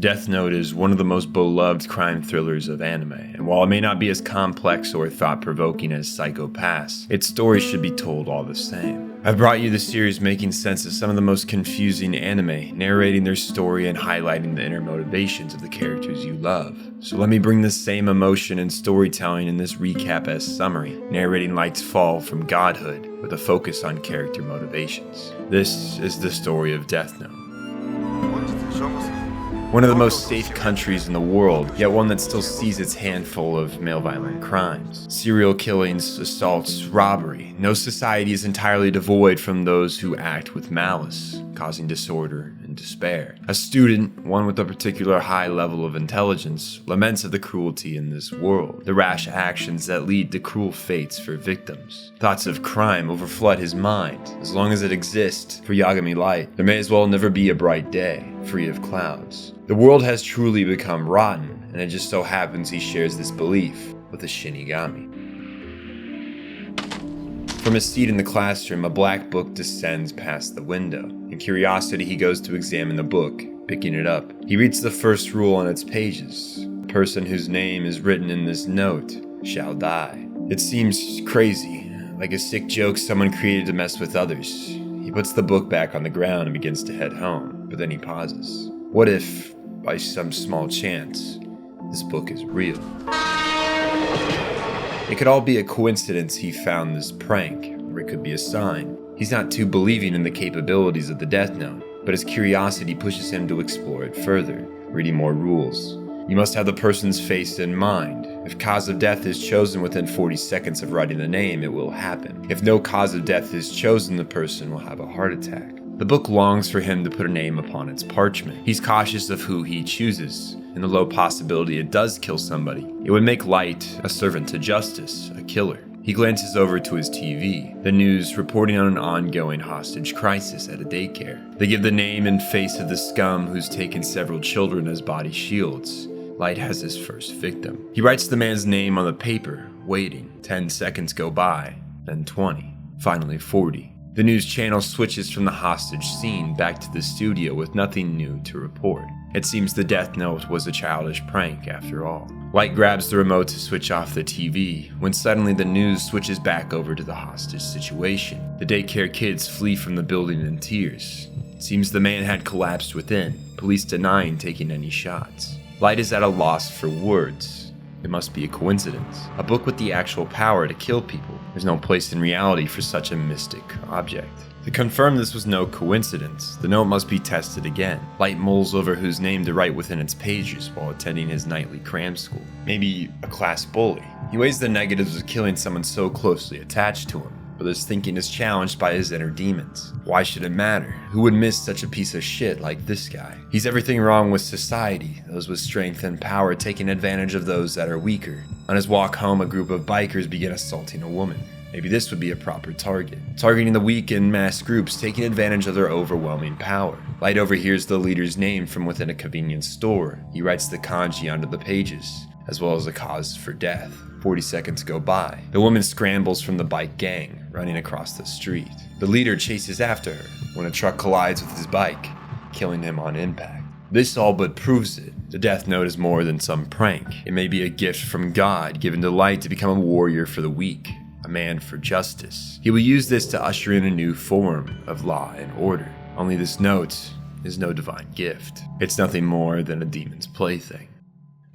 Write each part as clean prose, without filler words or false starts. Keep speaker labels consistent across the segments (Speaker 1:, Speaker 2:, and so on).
Speaker 1: Death Note is one of the most beloved crime thrillers of anime, and while it may not be as complex or thought-provoking as Psycho Pass, its story should be told all the same. I've brought you the series making sense of some of the most confusing anime, narrating their story and highlighting the inner motivations of the characters you love. So let me bring the same emotion and storytelling in this recap as summary, narrating Light's fall from godhood with a focus on character motivations. This is the story of Death Note. One of the most safe countries in the world, yet one that still sees its handful of male violent crimes. Serial killings, assaults, robbery. No society is entirely devoid from those who act with malice, causing disorder and despair. A student, one with a particular high level of intelligence, laments at the cruelty in this world, the rash actions that lead to cruel fates for victims. Thoughts of crime overflood his mind. As long as it exists, for Yagami Light, there may as well never be a bright day, free of clouds. The world has truly become rotten, and it just so happens he shares this belief with a Shinigami. From his seat in the classroom, a black book descends past the window. In curiosity, he goes to examine the book, picking it up. He reads the first rule on its pages. The person whose name is written in this note shall die. It seems crazy, like a sick joke someone created to mess with others. He puts the book back on the ground and begins to head home, but then he pauses. What if, by some small chance, this book is real? It could all be a coincidence he found this prank, or it could be a sign. He's not too believing in the capabilities of the Death Note, but his curiosity pushes him to explore it further, reading more rules. You must have the person's face in mind. If cause of death is chosen within 40 seconds of writing the name, it will happen. If no cause of death is chosen, the person will have a heart attack. The book longs for him to put a name upon its parchment. He's cautious of who he chooses. In the low possibility it does kill somebody, it would make Light a servant to justice, a killer. He glances over to his TV, the news reporting on an ongoing hostage crisis at a daycare. They give the name and face of the scum who's taken several children as body shields. Light has his first victim. He writes the man's name on the paper, waiting. 10 seconds go by, then 20, finally 40. The news channel switches from the hostage scene back to the studio with nothing new to report. It seems the Death Note was a childish prank after all. Light grabs the remote to switch off the TV, when suddenly the news switches back over to the hostage situation. The daycare kids flee from the building in tears. It seems the man had collapsed within, police denying taking any shots. Light is at a loss for words. It must be a coincidence. A book with the actual power to kill people. There's no place in reality for such a mystic object. To confirm this was no coincidence, the note must be tested again. Light mulls over whose name to write within its pages while attending his nightly cram school. Maybe a class bully. He weighs the negatives of killing someone so closely attached to him, but his thinking is challenged by his inner demons. Why should it matter? Who would miss such a piece of shit like this guy? He's everything wrong with society, those with strength and power taking advantage of those that are weaker. On his walk home, a group of bikers begin assaulting a woman. Maybe this would be a proper target. Targeting the weak in mass groups, taking advantage of their overwhelming power. Light overhears the leader's name from within a convenience store. He writes the kanji onto the pages, as well as a cause for death. 40 seconds go by. The woman scrambles from the bike gang, running across the street. The leader chases after her when a truck collides with his bike, killing him on impact. This all but proves it. The Death Note is more than some prank. It may be a gift from God given to Light to become a warrior for the weak, a man for justice. He will use this to usher in a new form of law and order. Only this note is no divine gift. It's nothing more than a demon's plaything.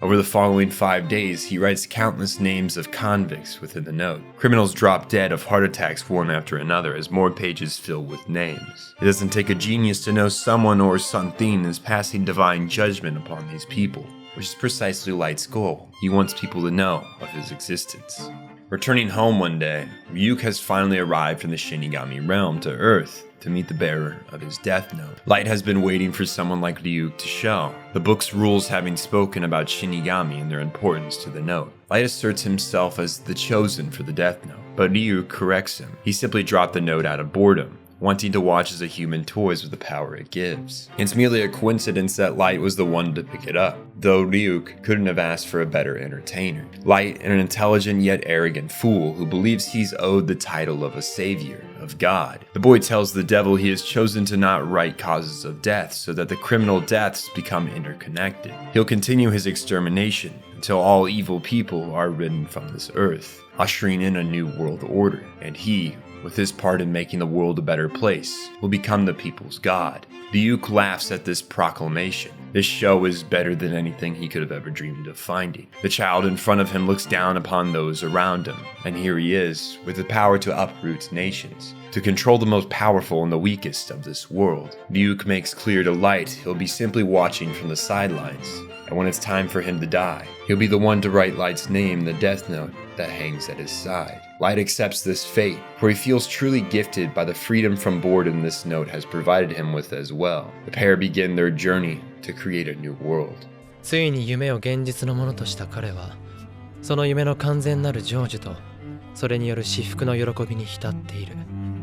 Speaker 1: Over the following 5 days, he writes countless names of convicts within the note. Criminals drop dead of heart attacks one after another as more pages fill with names. It doesn't take a genius to know someone or something is passing divine judgment upon these people, which is precisely Light's goal. He wants people to know of his existence. Returning home one day, Ryuk has finally arrived from the Shinigami realm to Earth to meet the bearer of his Death Note. Light has been waiting for someone like Ryuk to show, the book's rules having spoken about Shinigami and their importance to the note. Light asserts himself as the chosen for the Death Note, but Ryuk corrects him. He simply dropped the note out of boredom, wanting to watch as a human toys with the power it gives. It's merely a coincidence that Light was the one to pick it up, though Ryuk couldn't have asked for a better entertainer. Light, an intelligent yet arrogant fool who believes he's owed the title of a savior, of God. The boy tells the devil he has chosen to not write causes of death so that the criminal deaths become interconnected. He'll continue his extermination until all evil people are ridden from this earth, ushering in a new world order, and he, with his part in making the world a better place, will become the people's god. The Uke laughs at this proclamation. This show is better than anything he could have ever dreamed of finding. The child in front of him looks down upon those around him, and here he is, with the power to uproot nations, to control the most powerful and the weakest of this world. The Uke makes clear to Light he'll be simply watching from the sidelines, and when it's time for him to die, he'll be the one to write Light's name in the death note that hangs at his side. Light accepts this fate, for he feels truly gifted by the freedom from boredom this note has provided him with as well. The pair begin their journey to create a new world.
Speaker 2: ついに夢を現実のものとした彼は、その夢の完全なる成就と、それによる至福の喜びに浸っている。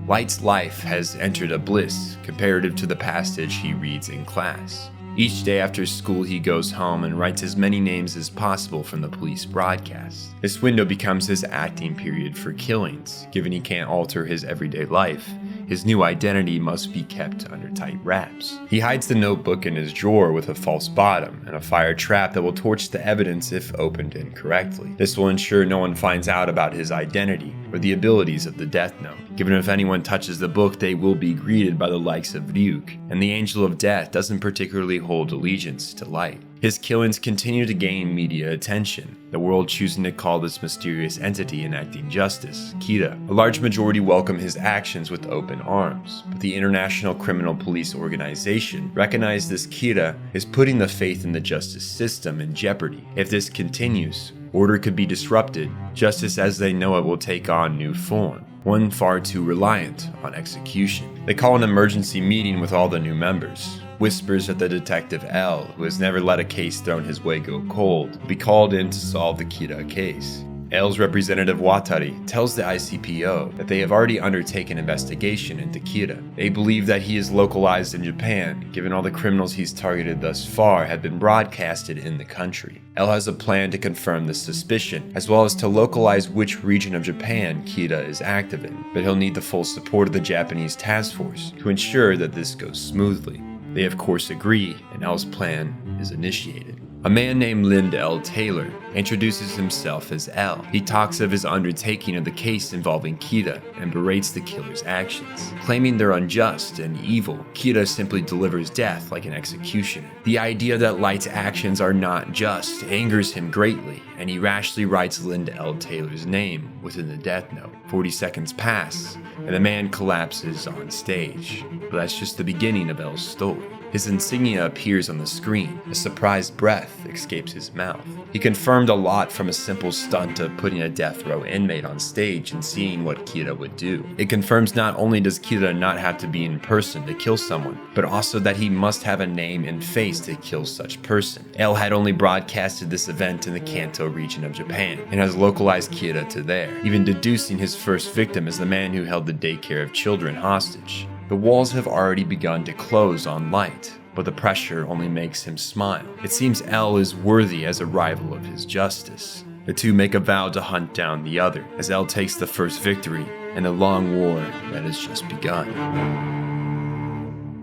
Speaker 1: Light's life has entered a bliss comparative to the passage he reads in class. Each day after school, he goes home and writes as many names as possible from the police broadcast. This window becomes his acting period for killings. Given he can't alter his everyday life, his new identity must be kept under tight wraps. He hides the notebook in his drawer with a false bottom and a fire trap that will torch the evidence if opened incorrectly. This will ensure no one finds out about his identity or the abilities of the Death Note. Given if anyone touches the book, they will be greeted by the likes of Ryuk, and the Angel of Death doesn't particularly hold allegiance to Light. His killings continue to gain media attention, the world choosing to call this mysterious entity enacting justice, Kira. A large majority welcome his actions with open arms, but the International Criminal Police Organization recognizes this Kira is putting the faith in the justice system in jeopardy. If this continues, order could be disrupted, justice as they know it will take on new form, one far too reliant on execution. They call an emergency meeting with all the new members. Whispers that the detective L, who has never let a case thrown his way go cold, will be called in to solve the Kira case. L's representative Watari tells the ICPO that they have already undertaken investigation into Kira. They believe that he is localized in Japan, given all the criminals he's targeted thus far have been broadcasted in the country. L has a plan to confirm this suspicion, as well as to localize which region of Japan Kira is active in, but he'll need the full support of the Japanese task force to ensure that this goes smoothly. They of course agree, and L's plan is initiated. A man named Lind L. Taylor introduces himself as L. He talks of his undertaking of the case involving Kira and berates the killer's actions. Claiming they're unjust and evil, Kira simply delivers death like an executioner. The idea that Light's actions are not just angers him greatly, and he rashly writes Lind L. Taylor's name within the death note. 40 seconds pass, and the man collapses on stage. But that's just the beginning of L's story. His insignia appears on the screen. A surprised breath escapes his mouth. He confirmed a lot from a simple stunt of putting a death row inmate on stage and seeing what Kira would do. It confirms not only does Kira not have to be in person to kill someone, but also that he must have a name and face to kill such person. L had only broadcasted this event in the Kanto region of Japan, and has localized Kira to there, even deducing his first victim as the man who held the daycare of children hostage. The walls have already begun to close on Light, but the pressure only makes him smile. It seems L is worthy as a rival of his justice. The two make a vow to hunt down the other, as L takes the first victory in the long war that has just begun.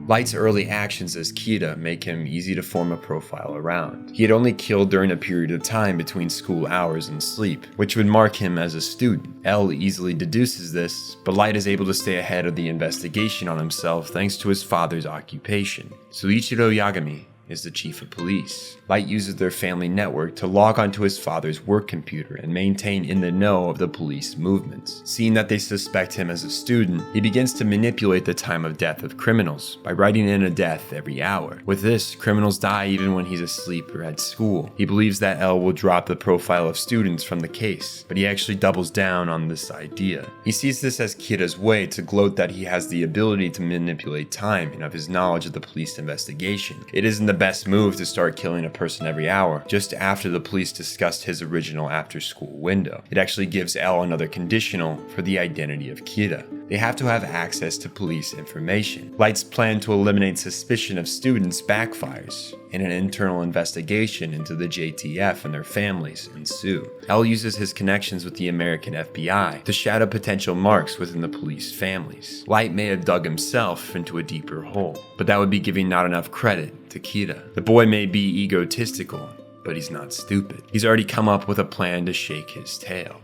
Speaker 1: Light's early actions as Kira make him easy to form a profile around. He had only killed during a period of time between school hours and sleep, which would mark him as a student. L easily deduces this, but Light is able to stay ahead of the investigation on himself thanks to his father's occupation. Suichiro Yagami is the chief of police. Light uses their family network to log onto his father's work computer and maintain in the know of the police movements. Seeing that they suspect him as a student, he begins to manipulate the time of death of criminals by writing in a death every hour. With this, criminals die even when he's asleep or at school. He believes that L will drop the profile of students from the case, but he actually doubles down on this idea. He sees this as Kira's way to gloat that he has the ability to manipulate time and of his knowledge of the police investigation. It is in the best move to start killing a person every hour, just after the police discussed his original after-school window. It actually gives L another conditional for the identity of Kira. They have to have access to police information. Light's plan to eliminate suspicion of students backfires, and an internal investigation into the JTF and their families ensue. L uses his connections with the American FBI to shadow potential marks within the police families. Light may have dug himself into a deeper hole, but that would be giving not enough credit to Kira. The boy may be egotistical, but he's not stupid. He's already come up with a plan to shake his tail.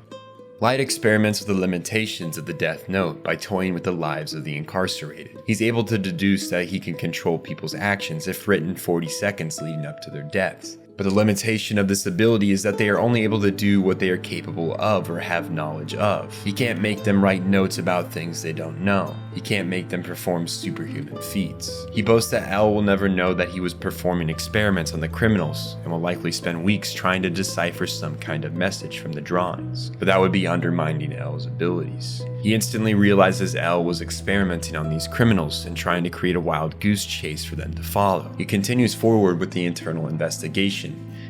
Speaker 1: Light experiments with the limitations of the Death Note by toying with the lives of the incarcerated. He's able to deduce that he can control people's actions if written 40 seconds leading up to their deaths. But the limitation of this ability is that they are only able to do what they are capable of or have knowledge of. He can't make them write notes about things they don't know. He can't make them perform superhuman feats. He boasts that L will never know that he was performing experiments on the criminals and will likely spend weeks trying to decipher some kind of message from the drawings. But that would be undermining L's abilities. He instantly realizes L was experimenting on these criminals and trying to create a wild goose chase for them to follow. He continues forward with the internal investigation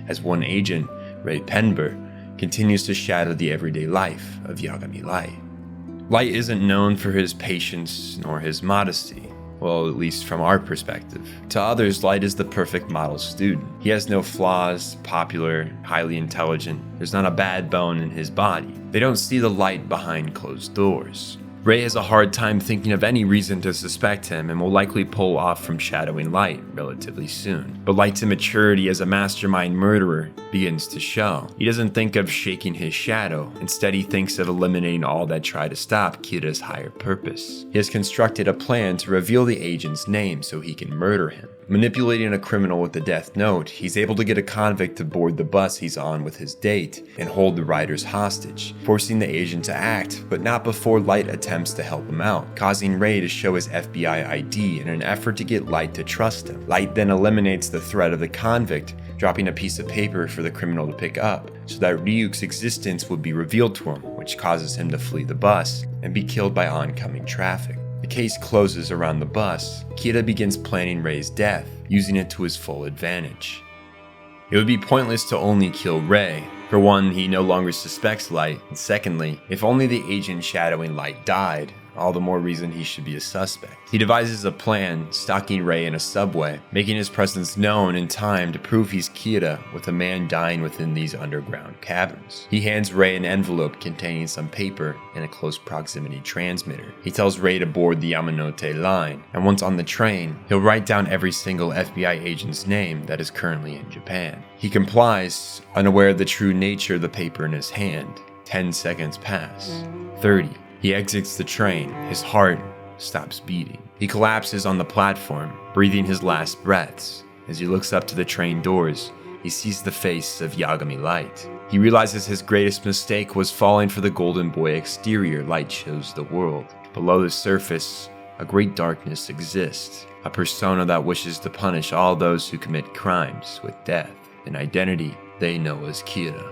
Speaker 1: as one agent, Ray Penber, continues to shadow the everyday life of Yagami Light. Light isn't known for his patience nor his modesty. Well, at least from our perspective. To others, Light is the perfect model student. He has no flaws, popular, highly intelligent. There's not a bad bone in his body. They don't see the light behind closed doors. Ray has a hard time thinking of any reason to suspect him and will likely pull off from shadowing Light relatively soon. But Light's immaturity as a mastermind murderer begins to show. He doesn't think of shaking his shadow. Instead, he thinks of eliminating all that try to stop Kira's higher purpose. He has constructed a plan to reveal the agent's name so he can murder him. Manipulating a criminal with the Death Note, he's able to get a convict to board the bus he's on with his date and hold the riders hostage, forcing the agent to act, but not before Light attempts to help him out, causing Ray to show his FBI ID in an effort to get Light to trust him. Light then eliminates the threat of the convict, dropping a piece of paper for the criminal to pick up, so that Ryuk's existence would be revealed to him, which causes him to flee the bus and be killed by oncoming traffic. The case closes around the bus. Kira begins planning Ray's death, using it to his full advantage. It would be pointless to only kill Ray. For one, he no longer suspects Light, and secondly, if only the agent shadowing Light died, all the more reason he should be a suspect. He devises a plan, stalking Ray in a subway, making his presence known in time to prove he's Kira with a man dying within these underground caverns. He hands Ray an envelope containing some paper and a close proximity transmitter. He tells Ray to board the Yamanote line, and once on the train, he'll write down every single FBI agent's name that is currently in Japan. He complies, unaware of the true nature of the paper in his hand. 10 seconds pass. 30. He exits the train. His heart stops beating. He collapses on the platform, breathing his last breaths. As he looks up to the train doors, he sees the face of Yagami Light. He realizes his greatest mistake was falling for the golden boy exterior Light shows the world. Below the surface, a great darkness exists, a persona that wishes to punish all those who commit crimes with death, an identity they know as Kira.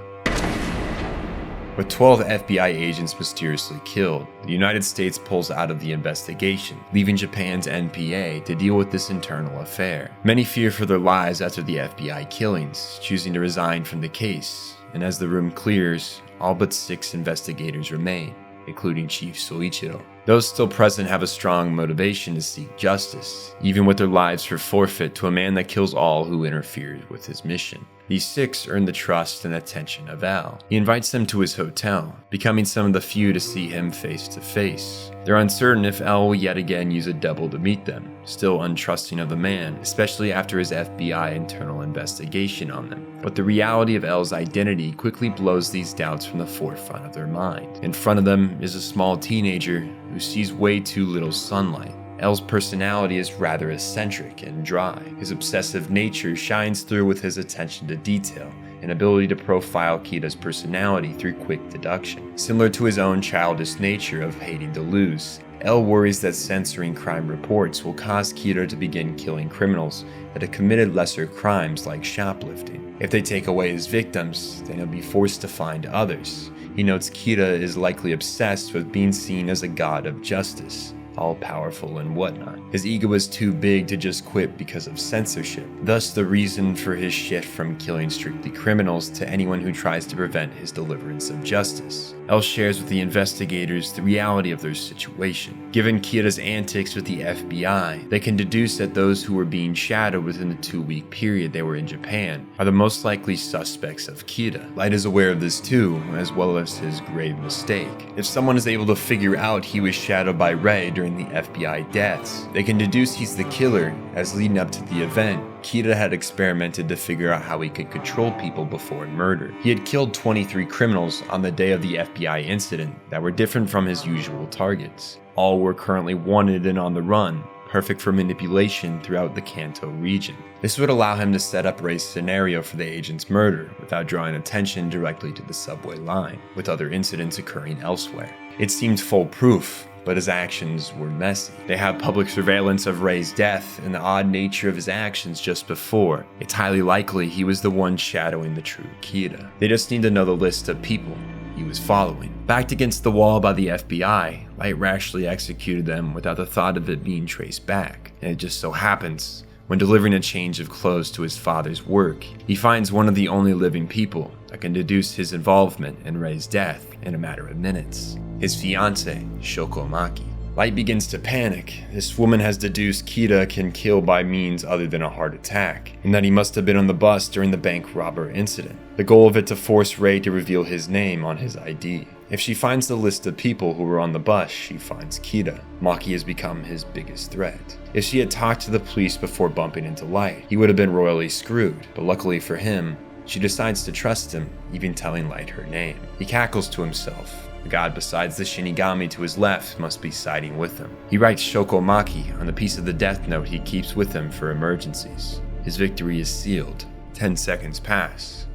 Speaker 1: With 12 FBI agents mysteriously killed, the United States pulls out of the investigation, leaving Japan's NPA to deal with this internal affair. Many fear for their lives after the FBI killings, choosing to resign from the case, and as the room clears, all but 6 investigators remain, including Chief Soichiro. Those still present have a strong motivation to seek justice, even with their lives for forfeit to a man that kills all who interfere with his mission. These 6 earn the trust and attention of Al. He invites them to his hotel, becoming some of the few to see him face to face. They're uncertain if Al will yet again use a double to meet them, still untrusting of the man, especially after his FBI internal investigation on them. But the reality of Al's identity quickly blows these doubts from the forefront of their mind. In front of them is a small teenager who sees way too little sunlight. L's personality is rather eccentric and dry. His obsessive nature shines through with his attention to detail and ability to profile Kira's personality through quick deduction. Similar to his own childish nature of hating to lose, L worries that censoring crime reports will cause Kira to begin killing criminals that have committed lesser crimes like shoplifting. If they take away his victims, then he'll be forced to find others. He notes Kira is likely obsessed with being seen as a god of justice, all-powerful and whatnot. His ego was too big to just quit because of censorship, thus the reason for his shift from killing strictly criminals to anyone who tries to prevent his deliverance of justice. L shares with the investigators the reality of their situation. Given Kira's antics with the FBI, they can deduce that those who were being shadowed within the 2-week period they were in Japan are the most likely suspects of Kira. Light is aware of this too, as well as his grave mistake. If someone is able to figure out he was shadowed by Rei during the FBI deaths, they can deduce he's the killer, as leading up to the event, Kira had experimented to figure out how he could control people before murder. He had killed 23 criminals on the day of the FBI incident that were different from his usual targets. All were currently wanted and on the run, perfect for manipulation throughout the Kanto region. This would allow him to set up Rei's scenario for the agent's murder without drawing attention directly to the subway line, with other incidents occurring elsewhere. It seemed foolproof, but his actions were messy. They have public surveillance of Rei's death and the odd nature of his actions just before. It's highly likely he was the one shadowing the true Kira. They just need to know the list of people he was following. Backed against the wall by the FBI, Light rashly executed them without the thought of it being traced back. And it just so happens, when delivering a change of clothes to his father's work, he finds one of the only living people that can deduce his involvement in Rei's death in a matter of minutes: his fiancée, Shoko Maki. Light begins to panic. This woman has deduced Kira can kill by means other than a heart attack, and that he must have been on the bus during the bank robber incident. The goal of it to force Rei to reveal his name on his ID. If she finds the list of people who were on the bus, she finds Kira. Maki has become his biggest threat. If she had talked to the police before bumping into Light, he would have been royally screwed, but luckily for him, she decides to trust him, even telling Light her name. He cackles to himself. The god besides the Shinigami to his left must be siding with him. He writes Shoko Maki on the piece of the death note he keeps with him for emergencies. His victory is sealed. 10 seconds pass.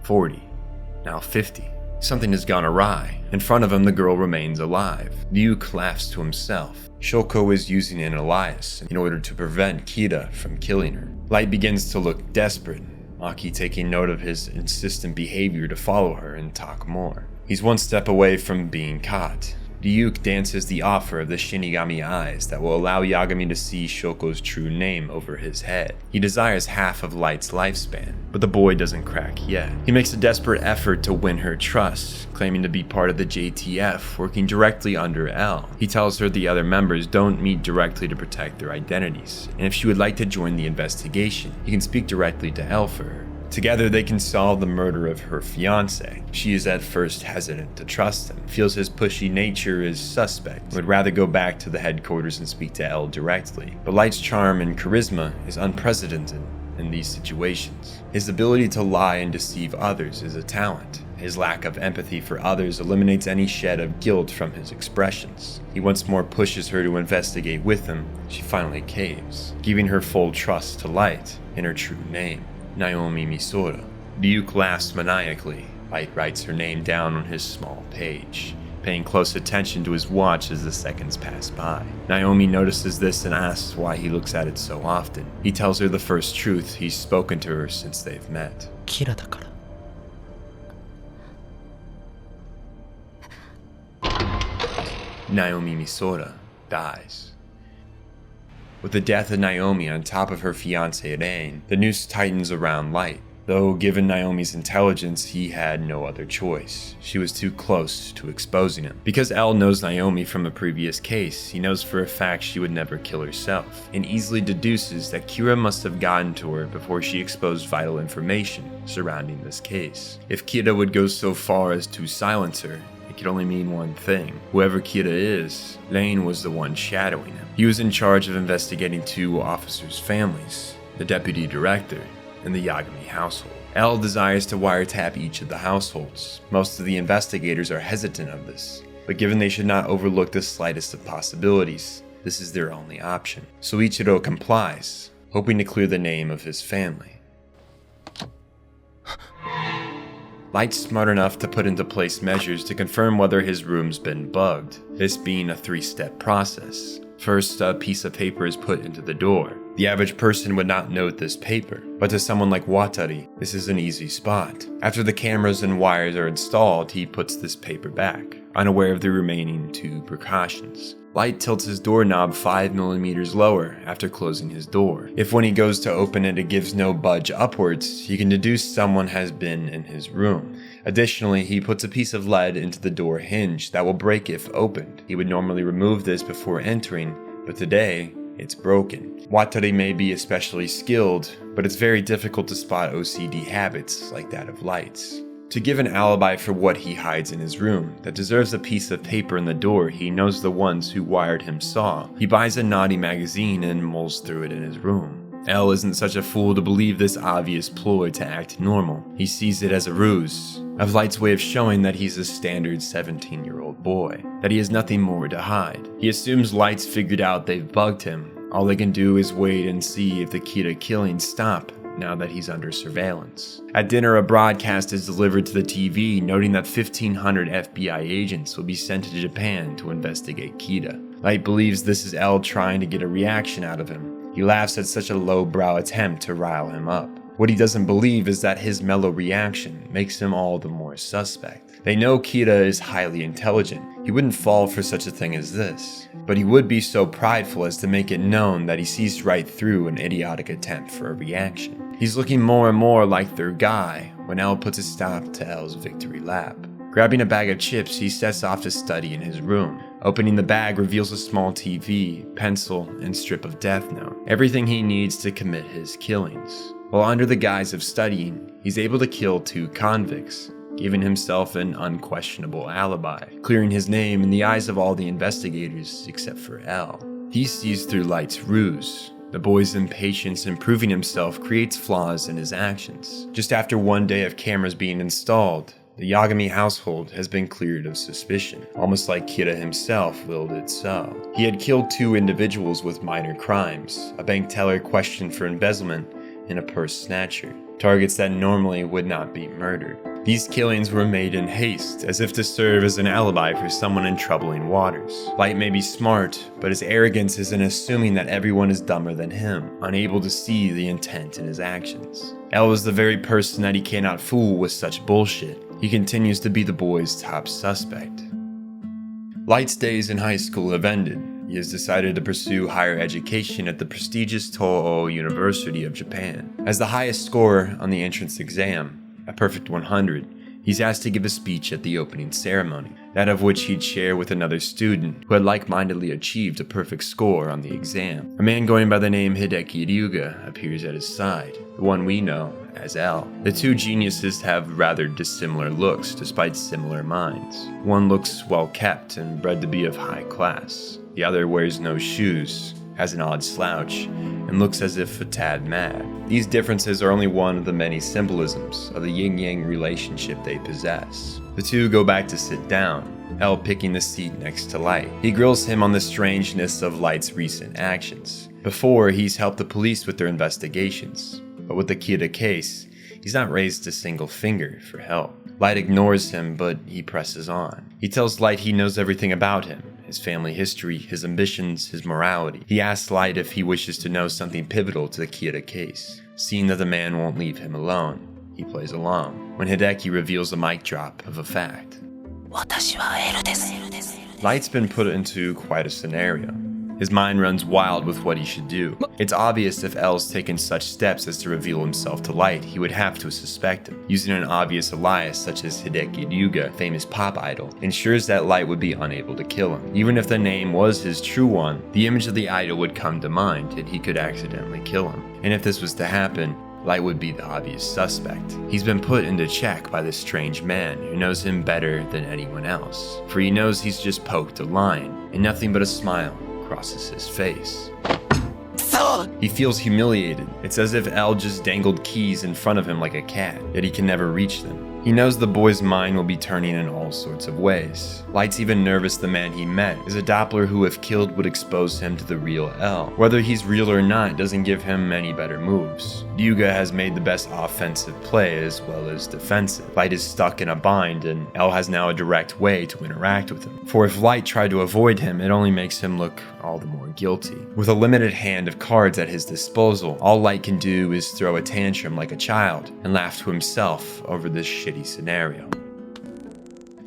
Speaker 1: 40. Now 50. Something has gone awry. In front of him, the girl remains alive. Ryuk laughs to himself. Shoko is using an alias in order to prevent Kira from killing her. Light begins to look desperate, Maki taking note of his insistent behavior to follow her and talk more. He's one step away from being caught. Ryuk dances the offer of the Shinigami eyes that will allow Yagami to see Shoko's true name over his head. He desires half of Light's lifespan, but the boy doesn't crack yet. He makes a desperate effort to win her trust, claiming to be part of the JTF, working directly under L. He tells her the other members don't meet directly to protect their identities, and if she would like to join the investigation, he can speak directly to L for her. Together they can solve the murder of her fiancé. She is at first hesitant to trust him, feels his pushy nature is suspect, would rather go back to the headquarters and speak to L directly. But Light's charm and charisma is unprecedented in these situations. His ability to lie and deceive others is a talent. His lack of empathy for others eliminates any shed of guilt from his expressions. He once more pushes her to investigate with him. She finally caves, giving her full trust to Light in her true name, Naomi Misora. Ryuk laughs maniacally. Light writes her name down on his small page, paying close attention to his watch as the seconds pass by. Naomi notices this and asks why he looks at it so often. He tells her the first truth he's spoken to her since they've met.
Speaker 2: キラだから。
Speaker 1: Naomi Misora dies. With the death of Naomi on top of her fiancé Rain, the noose tightens around Light. Though given Naomi's intelligence, he had no other choice. She was too close to exposing him. Because L knows Naomi from a previous case, he knows for a fact she would never kill herself, and easily deduces that Kira must have gotten to her before she exposed vital information surrounding this case. If Kira would go so far as to silence her, it could only mean one thing. Whoever Kira is, Lane was the one shadowing him. He was in charge of investigating 2 officers' families, the deputy director and the Yagami household. L desires to wiretap each of the households. Most of the investigators are hesitant of this, but given they should not overlook the slightest of possibilities, this is their only option. Soichiro complies, hoping to clear the name of his family. Light's smart enough to put into place measures to confirm whether his room's been bugged, this being a 3-step process. First, a piece of paper is put into the door. The average person would not note this paper, but to someone like Watari, this is an easy spot. After the cameras and wires are installed, he puts this paper back, unaware of the remaining 2 precautions. Light tilts his doorknob 5mm lower after closing his door. If when he goes to open it gives no budge upwards, he can deduce someone has been in his room. Additionally, he puts a piece of lead into the door hinge that will break if opened. He would normally remove this before entering, but today, it's broken. Watari may be especially skilled, but it's very difficult to spot OCD habits like that of Light's. To give an alibi for what he hides in his room that deserves a piece of paper in the door he knows the ones who wired him saw, he buys a naughty magazine and mulls through it in his room. L isn't such a fool to believe this obvious ploy to act normal. He sees it as a ruse, of Light's way of showing that he's a standard 17-year-old boy, that he has nothing more to hide. He assumes Light's figured out they've bugged him. All they can do is wait and see if the Kira killings stop now that he's under surveillance. At dinner, a broadcast is delivered to the TV noting that 1,500 FBI agents will be sent to Japan to investigate Kira. Light believes this is L trying to get a reaction out of him. He laughs at such a lowbrow attempt to rile him up. What he doesn't believe is that his mellow reaction makes him all the more suspect. They know Kira is highly intelligent. He wouldn't fall for such a thing as this. But he would be so prideful as to make it known that he sees right through an idiotic attempt for a reaction. He's looking more and more like their guy when L puts a stop to L's victory lap. Grabbing a bag of chips, he sets off to study in his room. Opening the bag reveals a small TV, pencil, and strip of Death Note. Everything he needs to commit his killings. While under the guise of studying, he's able to kill 2 convicts, giving himself an unquestionable alibi, clearing his name in the eyes of all the investigators except for L. He sees through Light's ruse. The boy's impatience in proving himself creates flaws in his actions. Just after one day of cameras being installed, the Yagami household has been cleared of suspicion, almost like Kira himself willed it so. He had killed 2 individuals with minor crimes, a bank teller questioned for embezzlement, and a purse snatcher, targets that normally would not be murdered. These killings were made in haste, as if to serve as an alibi for someone in troubling waters. Light may be smart, but his arrogance is in assuming that everyone is dumber than him, unable to see the intent in his actions. L is the very person that he cannot fool with such bullshit. He continues to be the boy's top suspect. Light's days in high school have ended. He has decided to pursue higher education at the prestigious Tohoku University of Japan. As the highest scorer on the entrance exam, a perfect 100, he's asked to give a speech at the opening ceremony, that of which he'd share with another student who had like-mindedly achieved a perfect score on the exam. A man going by the name Hideki Ryuga appears at his side, the one we know as L. The 2 geniuses have rather dissimilar looks despite similar minds. One looks well kept and bred to be of high class. The other wears no shoes, has an odd slouch, and looks as if a tad mad. These differences are only one of the many symbolisms of the yin-yang relationship they possess. The 2 go back to sit down, L picking the seat next to Light. He grills him on the strangeness of Light's recent actions. Before, he's helped the police with their investigations, but with the Kira case, he's not raised a single finger for help. Light ignores him, but he presses on. He tells Light he knows everything about him, his family history, his ambitions, his morality. He asks Light if he wishes to know something pivotal to the Kira case. Seeing that the man won't leave him alone, he plays along, when Hideki reveals a mic drop of a fact. Light's been put into quite a scenario. His mind runs wild with what he should do. It's obvious if L's taken such steps as to reveal himself to Light, he would have to suspect him. Using an obvious alias such as Hideki Ryuga, famous pop idol, ensures that Light would be unable to kill him. Even if the name was his true one, the image of the idol would come to mind and he could accidentally kill him. And if this was to happen, Light would be the obvious suspect. He's been put into check by this strange man who knows him better than anyone else, for he knows he's just poked a line, and nothing but a smile crosses his face. He feels humiliated. It's as if L just dangled keys in front of him like a cat, yet he can never reach them. He knows the boy's mind will be turning in all sorts of ways. Light's even nervous the man he met is a Doppler who, if killed, would expose him to the real L. Whether he's real or not doesn't give him any better moves. Ryuga has made the best offensive play as well as defensive. Light is stuck in a bind, and L has now a direct way to interact with him. For if Light tried to avoid him, it only makes him look all the more guilty. With a limited hand of cards at his disposal, all Light can do is throw a tantrum like a child and laugh to himself over this shitty scenario.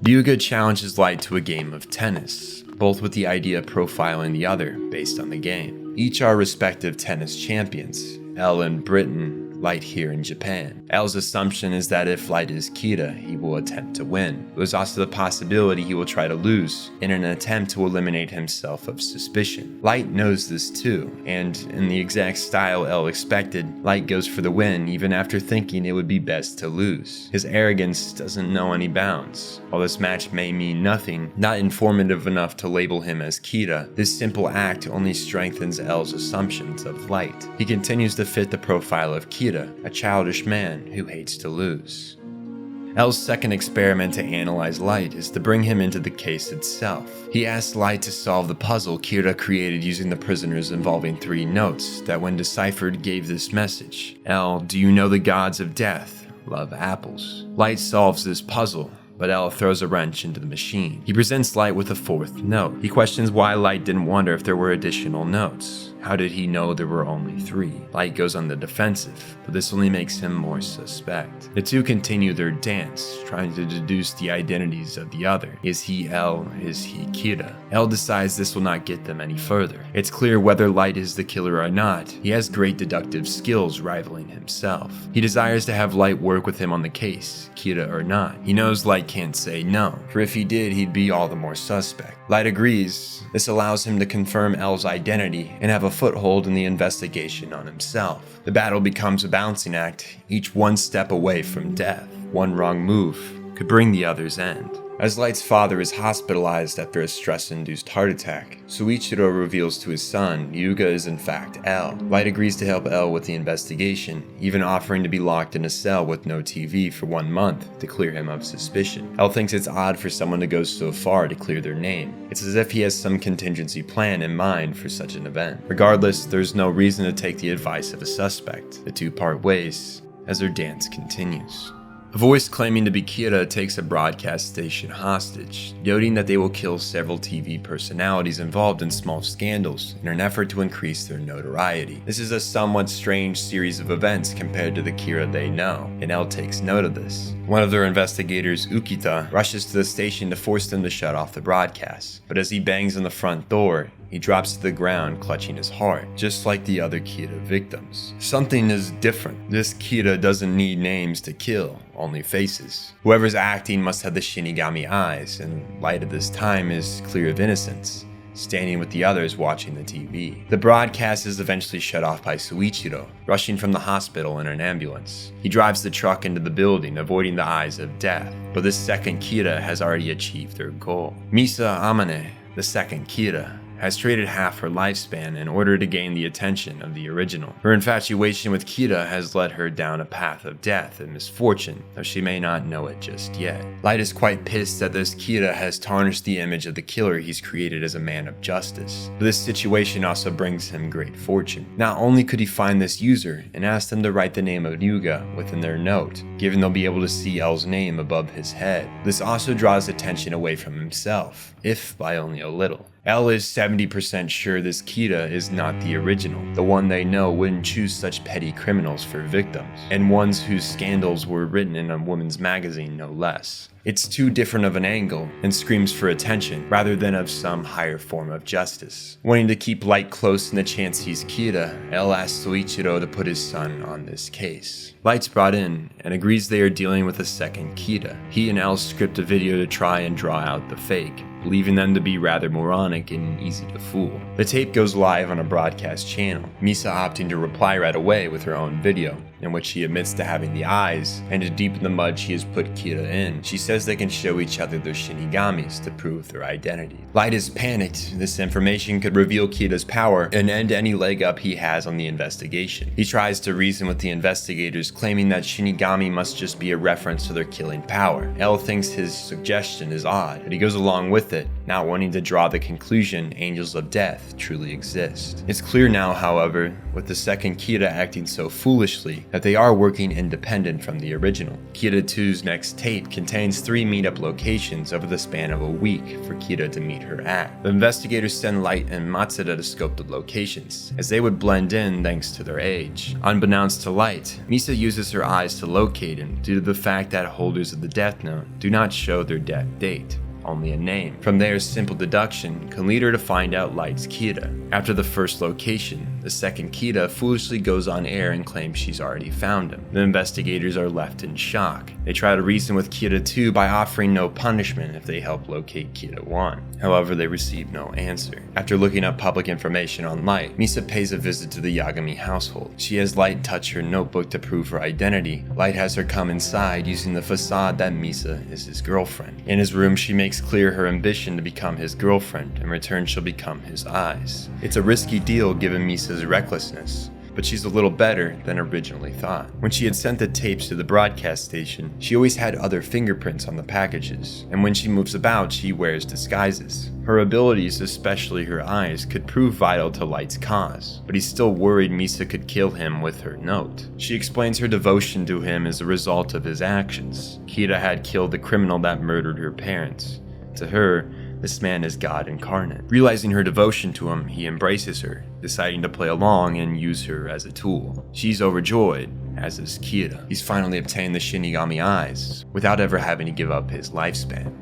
Speaker 1: Ryuga challenges Light to a game of tennis, both with the idea of profiling the other based on the game. Each are respective tennis champions, L in Britain, Light here in Japan. L's assumption is that if Light is Kira, he will attempt to win. There's also the possibility he will try to lose in an attempt to eliminate himself of suspicion. Light knows this too, and in the exact style L expected, Light goes for the win even after thinking it would be best to lose. His arrogance doesn't know any bounds. While this match may mean nothing, not informative enough to label him as Kira, this simple act only strengthens L's assumptions of Light. He continues to fit the profile of Kira, a childish man who hates to lose. L's second experiment to analyze Light is to bring him into the case itself. He asks Light to solve the puzzle Kira created using the prisoners involving 3 notes that when deciphered gave this message: L, do you know the gods of death love apples? Light solves this puzzle, but L throws a wrench into the machine. He presents Light with a 4th note. He questions why Light didn't wonder if there were additional notes. How did he know there were only 3? Light goes on the defensive, but this only makes him more suspect. The two continue their dance, trying to deduce the identities of the other. Is he L? Is he Kira? L decides this will not get them any further. It's clear whether Light is the killer or not. He has great deductive skills rivaling himself. He desires to have Light work with him on the case, Kira or not. He knows Light can't say no, for if he did, he'd be all the more suspect. Light agrees. This allows him to confirm L's identity and have a foothold in the investigation on himself. The battle becomes a balancing act, each one step away from death. One wrong move could bring the other's end. As Light's father is hospitalized after a stress-induced heart attack, Suichiro reveals to his son Yuga is in fact L. Light agrees to help L with the investigation, even offering to be locked in a cell with no TV for 1 month to clear him of suspicion. L thinks it's odd for someone to go so far to clear their name. It's as if he has some contingency plan in mind for such an event. Regardless, there's no reason to take the advice of a suspect. The two part ways as their dance continues. A voice claiming to be Kira takes a broadcast station hostage, noting that they will kill several TV personalities involved in small scandals in an effort to increase their notoriety. This is a somewhat strange series of events compared to the Kira they know, and L takes note of this. One of their investigators, Ukita, rushes to the station to force them to shut off the broadcast, but as he bangs on the front door, he drops to the ground clutching his heart, just like the other Kira victims. Something is different. This Kira doesn't need names to kill, only faces. Whoever's acting must have the Shinigami eyes, and Light at this time is clear of innocence, standing with the others watching the TV. The broadcast is eventually shut off by Suichiro, rushing from the hospital in an ambulance. He drives the truck into the building, avoiding the eyes of death, but this second Kira has already achieved their goal. Misa Amane, the second Kira, has traded half her lifespan in order to gain the attention of the original. Her infatuation with Kira has led her down a path of death and misfortune, though she may not know it just yet. Light is quite pissed that this Kira has tarnished the image of the killer he's created as a man of justice. But this situation also brings him great fortune. Not only could he find this user and ask them to write the name of Yuga within their note, given they'll be able to see L's name above his head, this also draws attention away from himself, if by only a little. L is 70% sure this Kira is not the original, the one they know wouldn't choose such petty criminals for victims, and ones whose scandals were written in a woman's magazine no less. It's too different of an angle and screams for attention rather than of some higher form of justice. Wanting to keep Light close in the chance he's Kira, L asks Soichiro to put his son on this case. Light's brought in and agrees they are dealing with a second Kira. He and L script a video to try and draw out the fake, believing them to be rather moronic and easy to fool. The tape goes live on a broadcast channel, Misa opting to reply right away with her own video, in which she admits to having the eyes, and to deepen the mud she has put Kira in. She says they can show each other their Shinigamis to prove their identity. Light is panicked. This information could reveal Kira's power and end any leg up he has on the investigation. He tries to reason with the investigators, claiming that Shinigami must just be a reference to their killing power. L thinks his suggestion is odd, but he goes along with it not wanting to draw the conclusion angels of death truly exist. It's clear now, however, with the second Kira acting so foolishly, that they are working independent from the original. Kira 2's next tape contains 3 meetup locations over the span of a week for Kira to meet her at. The investigators send Light and Matsuda to scope the locations, as they would blend in thanks to their age. Unbeknownst to Light, Misa uses her eyes to locate him due to the fact that holders of the Death Note do not show their death date, only a name. From there, simple deduction can lead her to find out Light's Kira. After the first location, the second Kira foolishly goes on air and claims she's already found him. The investigators are left in shock. They try to reason with Kira 2 by offering no punishment if they help locate Kira 1. However, they receive no answer. After looking up public information on Light, Misa pays a visit to the Yagami household. She has Light touch her notebook to prove her identity. Light has her come inside using the facade that Misa is his girlfriend. In his room, she makes clear her ambition to become his girlfriend. In return, she'll become his eyes. It's a risky deal given Misa's recklessness, but she's a little better than originally thought. When she had sent the tapes to the broadcast station, she always had other fingerprints on the packages, and when she moves about, she wears disguises. Her abilities, especially her eyes, could prove vital to Light's cause, but he's still worried Misa could kill him with her note. She explains her devotion to him as a result of his actions. Kira had killed the criminal that murdered her parents. To her, this man is God incarnate. Realizing her devotion to him, he embraces her, deciding to play along and use her as a tool. She's overjoyed, as is Kira. He's finally obtained the Shinigami eyes, without ever having to give up his lifespan.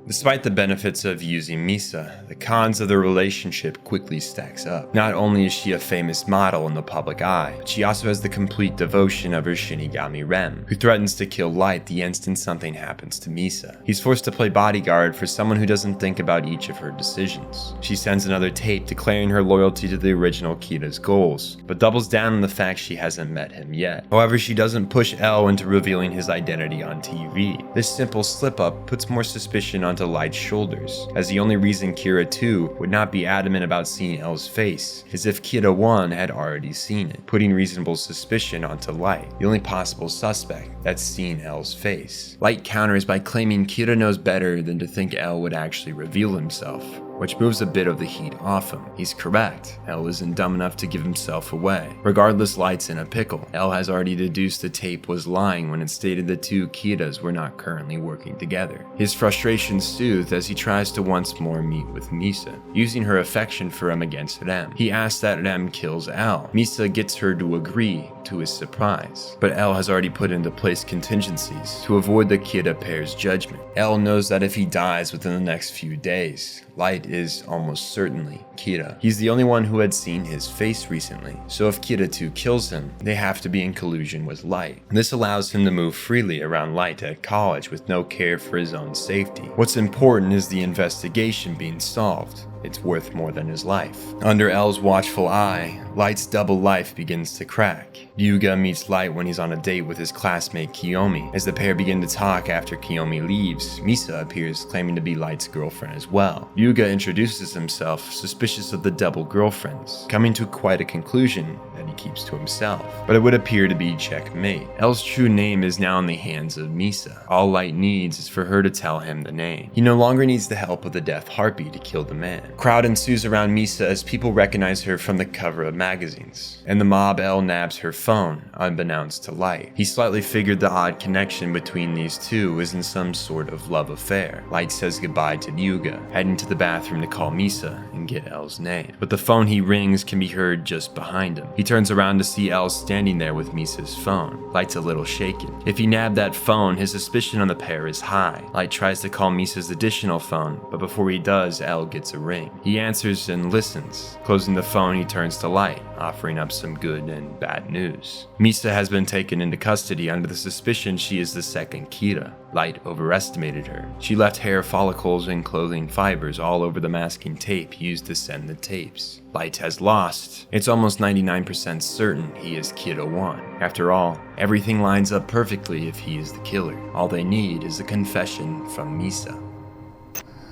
Speaker 1: Despite the benefits of using Misa, the cons of the relationship quickly stacks up. Not only is she a famous model in the public eye, but she also has the complete devotion of her Shinigami Rem, who threatens to kill Light the instant something happens to Misa. He's forced to play bodyguard for someone who doesn't think about each of her decisions. She sends another tape declaring her loyalty to the original Kira's goals, but doubles down on the fact she hasn't met him yet. However, she doesn't push L into revealing his identity on TV. This simple slip-up puts more suspicion onto Light's shoulders, as the only reason Kira 2 would not be adamant about seeing L's face is if Kira 1 had already seen it, putting reasonable suspicion onto Light, the only possible suspect that's seen L's face. Light counters by claiming Kira knows better than to think L would actually reveal himself, which moves a bit of the heat off him. He's correct. L isn't dumb enough to give himself away. Regardless, Light's in a pickle. L has already deduced the tape was lying when it stated the two Kiras were not currently working together. His frustration soothed as he tries to once more meet with Misa, using her affection for him against Rem. He asks that Rem kills L. Misa gets her to agree, to his surprise, but L has already put into place contingencies to avoid the Kira pair's judgment. L knows that if he dies within the next few days, Light is almost certainly Kira. He's the only one who had seen his face recently, so if Kira 2 kills him, they have to be in collusion with Light. This allows him to move freely around Light at college with no care for his own safety. What's important is the investigation being solved. It's worth more than his life. Under L's watchful eye, Light's double life begins to crack. Ryuga meets Light when he's on a date with his classmate Kiyomi. As the pair begin to talk after Kiyomi leaves, Misa appears claiming to be Light's girlfriend as well. Ryuga introduces himself, suspicious of the double girlfriends, coming to quite a conclusion that he keeps to himself. But it would appear to be checkmate. L's true name is now in the hands of Misa. All Light needs is for her to tell him the name. He no longer needs the help of the Death Harpy to kill the man. Crowd ensues around Misa as people recognize her from the cover of magazines, and the mob L nabs her phone, unbeknownst to Light. He slightly figured the odd connection between these two is in some sort of love affair. Light says goodbye to Ryuga, heading to the bathroom to call Misa and get L's name. But the phone he rings can be heard just behind him. He turns around to see L standing there with Misa's phone. Light's a little shaken. If he nabbed that phone, his suspicion on the pair is high. Light tries to call Misa's additional phone, but before he does, L gets a ring. He answers and listens. Closing the phone, he turns to Light, offering up some good and bad news. Misa has been taken into custody under the suspicion she is the second Kira. Light overestimated her. She left hair follicles and clothing fibers all over the masking tape used to send the tapes. Light has lost. It's almost 99% certain he is Kira 1. After all, everything lines up perfectly if he is the killer. All they need is a confession from Misa.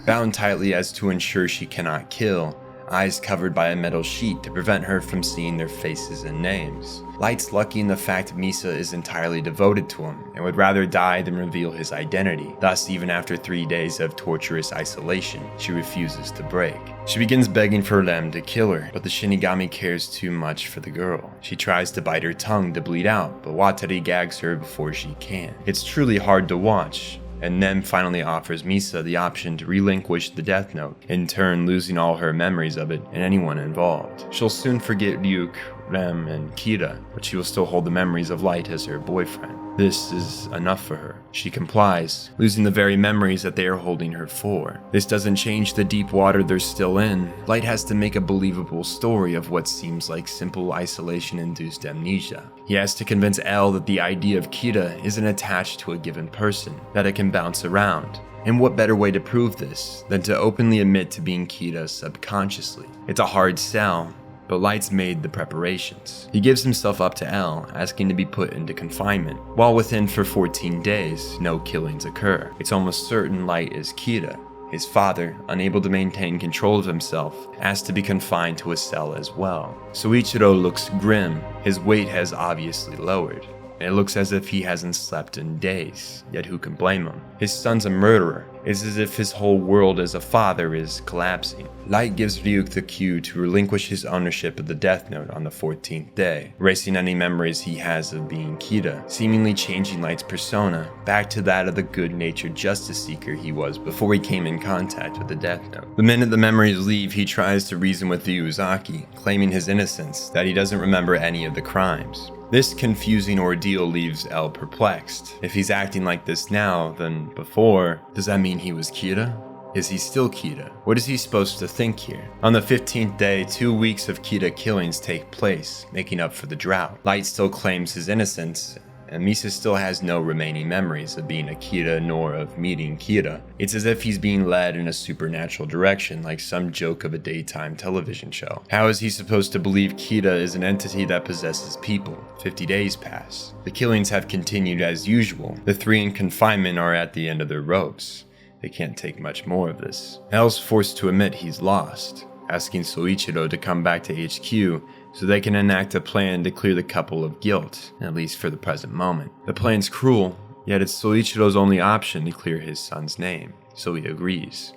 Speaker 1: Bound tightly as to ensure she cannot kill, eyes covered by a metal sheet to prevent her from seeing their faces and names. Light's lucky in the fact Misa is entirely devoted to him and would rather die than reveal his identity. Thus, even after 3 days of torturous isolation, she refuses to break. She begins begging for them to kill her, but the Shinigami cares too much for the girl. She tries to bite her tongue to bleed out, but Watari gags her before she can. It's truly hard to watch, and then finally offers Misa the option to relinquish the Death Note, in turn losing all her memories of it and anyone involved. She'll soon forget Ryuk, Rem, and Kira, but she will still hold the memories of Light as her boyfriend. This is enough for her. She complies, losing the very memories that they are holding her for. This doesn't change the deep water they're still in. Light has to make a believable story of what seems like simple isolation-induced amnesia. He has to convince L that the idea of Kira isn't attached to a given person, that it can bounce around. And what better way to prove this than to openly admit to being Kira subconsciously? It's a hard sell, but Light's made the preparations. He gives himself up to L, asking to be put into confinement. While within for 14 days, no killings occur. It's almost certain Light is Kira. His father, unable to maintain control of himself, asks to be confined to a cell as well. Soichiro looks grim. His weight has obviously lowered. It looks as if he hasn't slept in days, yet who can blame him? His son's a murderer. It's as if his whole world as a father is collapsing. Light gives Ryuk the cue to relinquish his ownership of the Death Note on the 14th day, erasing any memories he has of being Kira, seemingly changing Light's persona back to that of the good-natured justice seeker he was before he came in contact with the Death Note. The minute the memories leave, he tries to reason with Ryuzaki, claiming his innocence, that he doesn't remember any of the crimes. This confusing ordeal leaves L perplexed. If he's acting like this now than before, does that mean he was Kira? Is he still Kira? What is he supposed to think here? On the 15th day, 2 weeks of Kira killings take place, making up for the drought. Light still claims his innocence, and Misa still has no remaining memories of being a Kira nor of meeting Kira. It's as if he's being led in a supernatural direction, like some joke of a daytime television show. How is he supposed to believe Kira is an entity that possesses people? 50 days pass. The killings have continued as usual. The 3 in confinement are at the end of their ropes. They can't take much more of this. L's forced to admit he's lost, asking Soichiro to come back to HQ so they can enact a plan to clear the couple of guilt, at least for the present moment. The plan's cruel, yet it's Soichiro's only option to clear his son's name, so he agrees.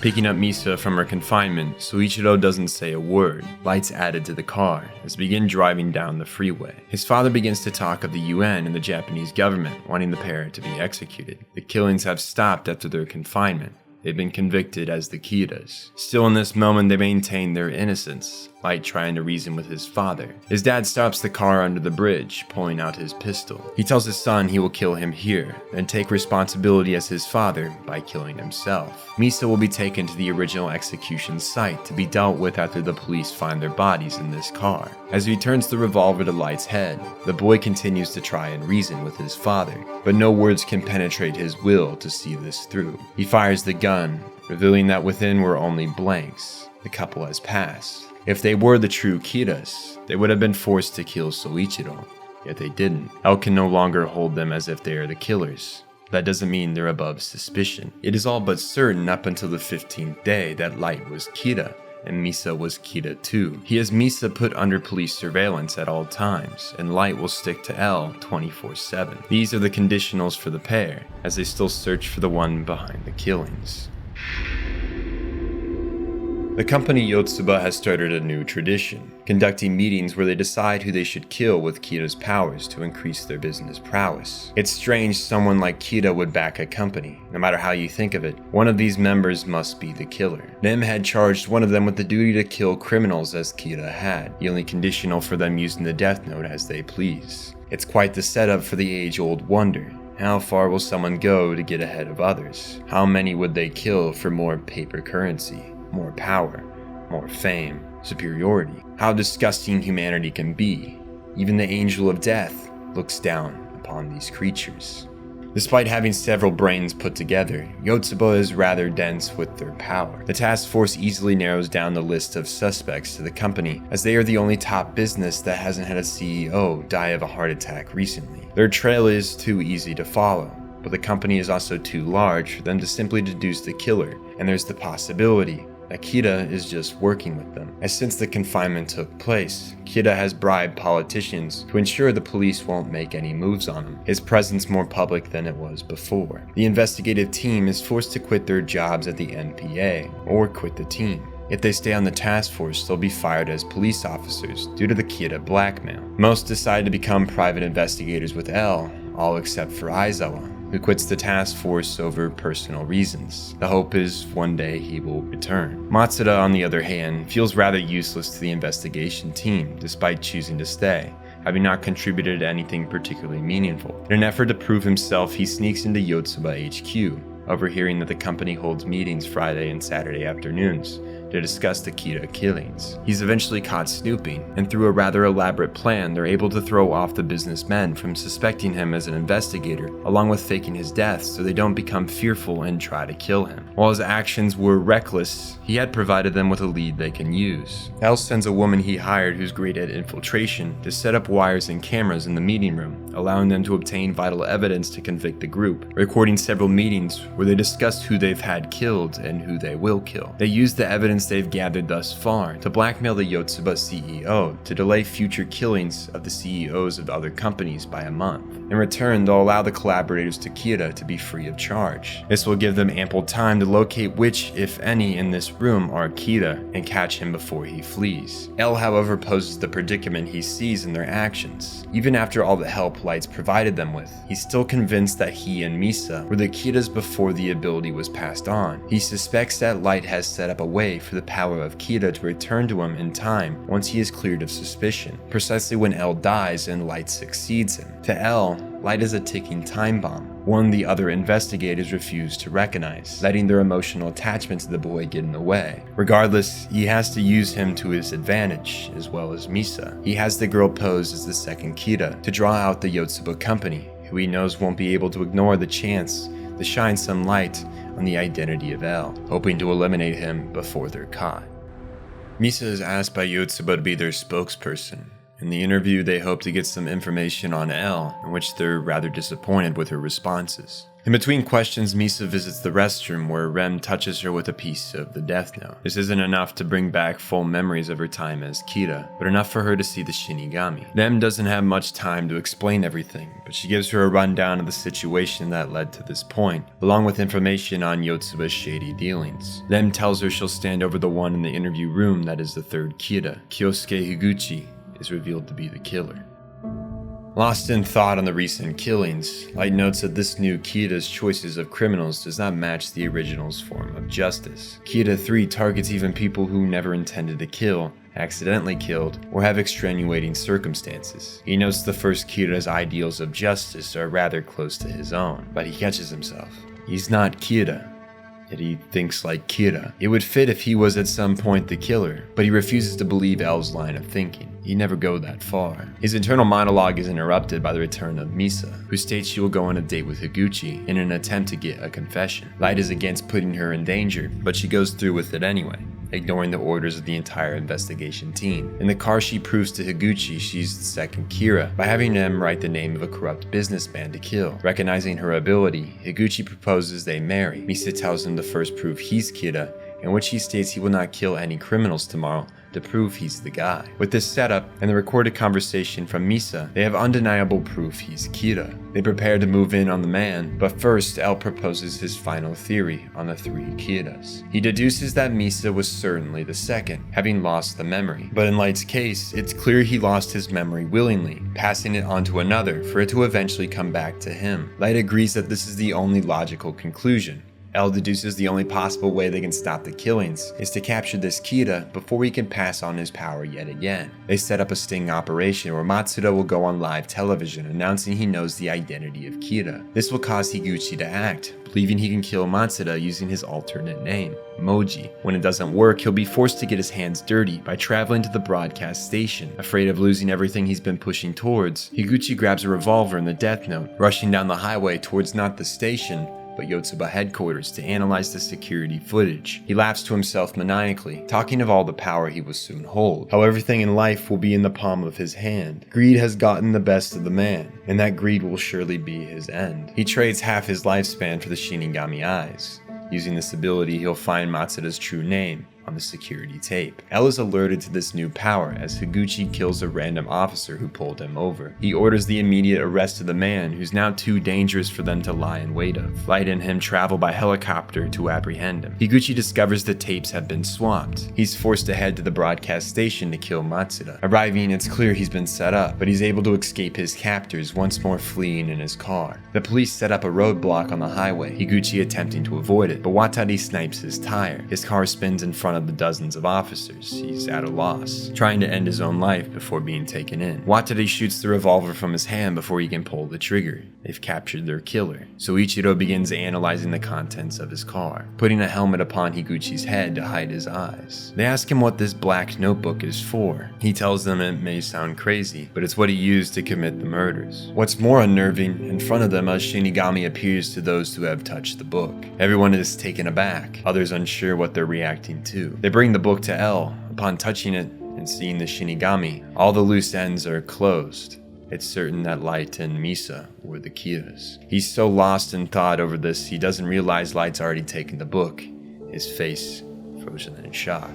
Speaker 1: Picking up Misa from her confinement, Soichiro doesn't say a word. Light's added to the car as they begin driving down the freeway. His father begins to talk of the UN and the Japanese government wanting the pair to be executed. The killings have stopped after their confinement. They've been convicted as the Kiras. Still in this moment, they maintain their innocence, Light trying to reason with his father. His dad stops the car under the bridge, pulling out his pistol. He tells his son he will kill him here, and take responsibility as his father by killing himself. Misa will be taken to the original execution site to be dealt with after the police find their bodies in this car. As he turns the revolver to Light's head, the boy continues to try and reason with his father, but no words can penetrate his will to see this through. He fires the gun, revealing that within were only blanks. The couple has passed. If they were the true Kiras, they would have been forced to kill Soichiro, yet they didn't. L can no longer hold them as if they are the killers. That doesn't mean they're above suspicion. It is all but certain up until the 15th day that Light was Kira, and Misa was Kira too. He has Misa put under police surveillance at all times, and Light will stick to L 24/7. These are the conditionals for the pair, as they still search for the one behind the killings. The company Yotsuba has started a new tradition, conducting meetings where they decide who they should kill with Kira's powers to increase their business prowess. It's strange someone like Kira would back a company. No matter how you think of it, one of these members must be the killer. Nim had charged one of them with the duty to kill criminals as Kira had, the only conditional for them using the Death Note as they please. It's quite the setup for the age-old wonder. How far will someone go to get ahead of others? How many would they kill for more paper currency? More power, more fame, superiority. How disgusting humanity can be. Even the Angel of Death looks down upon these creatures. Despite having several brains put together, Yotsuba is rather dense with their power. The task force easily narrows down the list of suspects to the company, as they are the only top business that hasn't had a CEO die of a heart attack recently. Their trail is too easy to follow, but the company is also too large for them to simply deduce the killer, and there's the possibility that Kida is just working with them. As since the confinement took place, Kida has bribed politicians to ensure the police won't make any moves on him, his presence more public than it was before. The investigative team is forced to quit their jobs at the NPA, or quit the team. If they stay on the task force, they'll be fired as police officers due to the Kida blackmail. Most decide to become private investigators with L, all except for Aizawa, who quits the task force over personal reasons. The hope is one day he will return. Matsuda, on the other hand, feels rather useless to the investigation team, despite choosing to stay, having not contributed anything particularly meaningful. In an effort to prove himself, he sneaks into Yotsuba HQ, overhearing that the company holds meetings Friday and Saturday afternoons to discuss the Kida killings. He's eventually caught snooping, and through a rather elaborate plan, they're able to throw off the businessmen from suspecting him as an investigator, along with faking his death so they don't become fearful and try to kill him. While his actions were reckless, he had provided them with a lead they can use. L sends a woman he hired who's great at infiltration to set up wires and cameras in the meeting room, allowing them to obtain vital evidence to convict the group, recording several meetings where they discuss who they've had killed and who they will kill. They use the evidence they've gathered thus far to blackmail the Yotsuba CEO to delay future killings of the CEOs of other companies by a month. In return, they'll allow the collaborators to Kida to be free of charge. This will give them ample time to locate which, if any, in this room are Kida and catch him before he flees. L, however, poses the predicament he sees in their actions. Even after all the help Light's provided them with, he's still convinced that he and Misa were the Kidas before the ability was passed on. He suspects that Light has set up a way for the power of Kida to return to him in time once he is cleared of suspicion, precisely when L dies and Light succeeds him. To L, Light is a ticking time bomb, one the other investigators refuse to recognize, letting their emotional attachment to the boy get in the way. Regardless, he has to use him to his advantage, as well as Misa. He has the girl pose as the second Kida to draw out the Yotsuba company, who he knows won't be able to ignore the chance to shine some light on the identity of L, hoping to eliminate him before they're caught. Misa is asked by Yotsuba to be their spokesperson. In the interview, they hope to get some information on L, in which they're rather disappointed with her responses. In between questions, Misa visits the restroom where Rem touches her with a piece of the Death Note. This isn't enough to bring back full memories of her time as Kida, but enough for her to see the Shinigami. Rem doesn't have much time to explain everything, but she gives her a rundown of the situation that led to this point, along with information on Yotsuba's shady dealings. Rem tells her she'll stand over the one in the interview room that is the third Kida. Kyosuke Higuchi is revealed to be the killer. Lost in thought on the recent killings, Light notes that this new Kida's choices of criminals does not match the original's form of justice. Kida 3 targets even people who never intended to kill, accidentally killed, or have extenuating circumstances. He notes the first Kida's ideals of justice are rather close to his own, but he catches himself. He's not Kida, yet he thinks like Kida. It would fit if he was at some point the killer, but he refuses to believe L's line of thinking. He'd never go that far. His internal monologue is interrupted by the return of Misa, who states she will go on a date with Higuchi in an attempt to get a confession. Light is against putting her in danger, but she goes through with it anyway, ignoring the orders of the entire investigation team. In the car, she proves to Higuchi she's the second Kira by having him write the name of a corrupt businessman to kill. Recognizing her ability, Higuchi proposes they marry. Misa tells him to first prove he's Kira, in which he states he will not kill any criminals tomorrow to prove he's the guy. With this setup and the recorded conversation from Misa, they have undeniable proof he's Kira. They prepare to move in on the man, but first L proposes his final theory on the 3 Kiras. He deduces that Misa was certainly the second, having lost the memory. But in Light's case, it's clear he lost his memory willingly, passing it on to another for it to eventually come back to him. Light agrees that this is the only logical conclusion. L deduces the only possible way they can stop the killings is to capture this Kida before he can pass on his power yet again. They set up a sting operation where Matsuda will go on live television announcing he knows the identity of Kida. This will cause Higuchi to act, believing he can kill Matsuda using his alternate name, Moji. When it doesn't work, he'll be forced to get his hands dirty by traveling to the broadcast station. Afraid of losing everything he's been pushing towards, Higuchi grabs a revolver and the Death Note, rushing down the highway towards not the station, but Yotsuba headquarters to analyze the security footage. He laughs to himself maniacally, talking of all the power he will soon hold, how everything in life will be in the palm of his hand. Greed has gotten the best of the man, and that greed will surely be his end. He trades half his lifespan for the Shinigami eyes. Using this ability, he'll find Matsuda's true name on the security tape. L is alerted to this new power as Higuchi kills a random officer who pulled him over. He orders the immediate arrest of the man, who's now too dangerous for them to lie in wait of. Light and him travel by helicopter to apprehend him. Higuchi discovers the tapes have been swapped. He's forced to head to the broadcast station to kill Matsuda. Arriving, it's clear he's been set up, but he's able to escape his captors, once more fleeing in his car. The police set up a roadblock on the highway, Higuchi attempting to avoid it, but Watari snipes his tire. His car spins in front of the dozens of officers. He's at a loss, trying to end his own life before being taken in. Watari shoots the revolver from his hand before he can pull the trigger. They've captured their killer. So Ichiro begins analyzing the contents of his car, putting a helmet upon Higuchi's head to hide his eyes. They ask him what this black notebook is for. He tells them it may sound crazy, but it's what he used to commit the murders. What's more unnerving, in front of them a Shinigami appears to those who have touched the book. Everyone is taken aback, others unsure what they're reacting to. They bring the book to L. Upon touching it and seeing the Shinigami, all the loose ends are closed. It's certain that Light and Misa were the Kiras. He's so lost in thought over this, he doesn't realize Light's already taken the book, his face frozen in shock.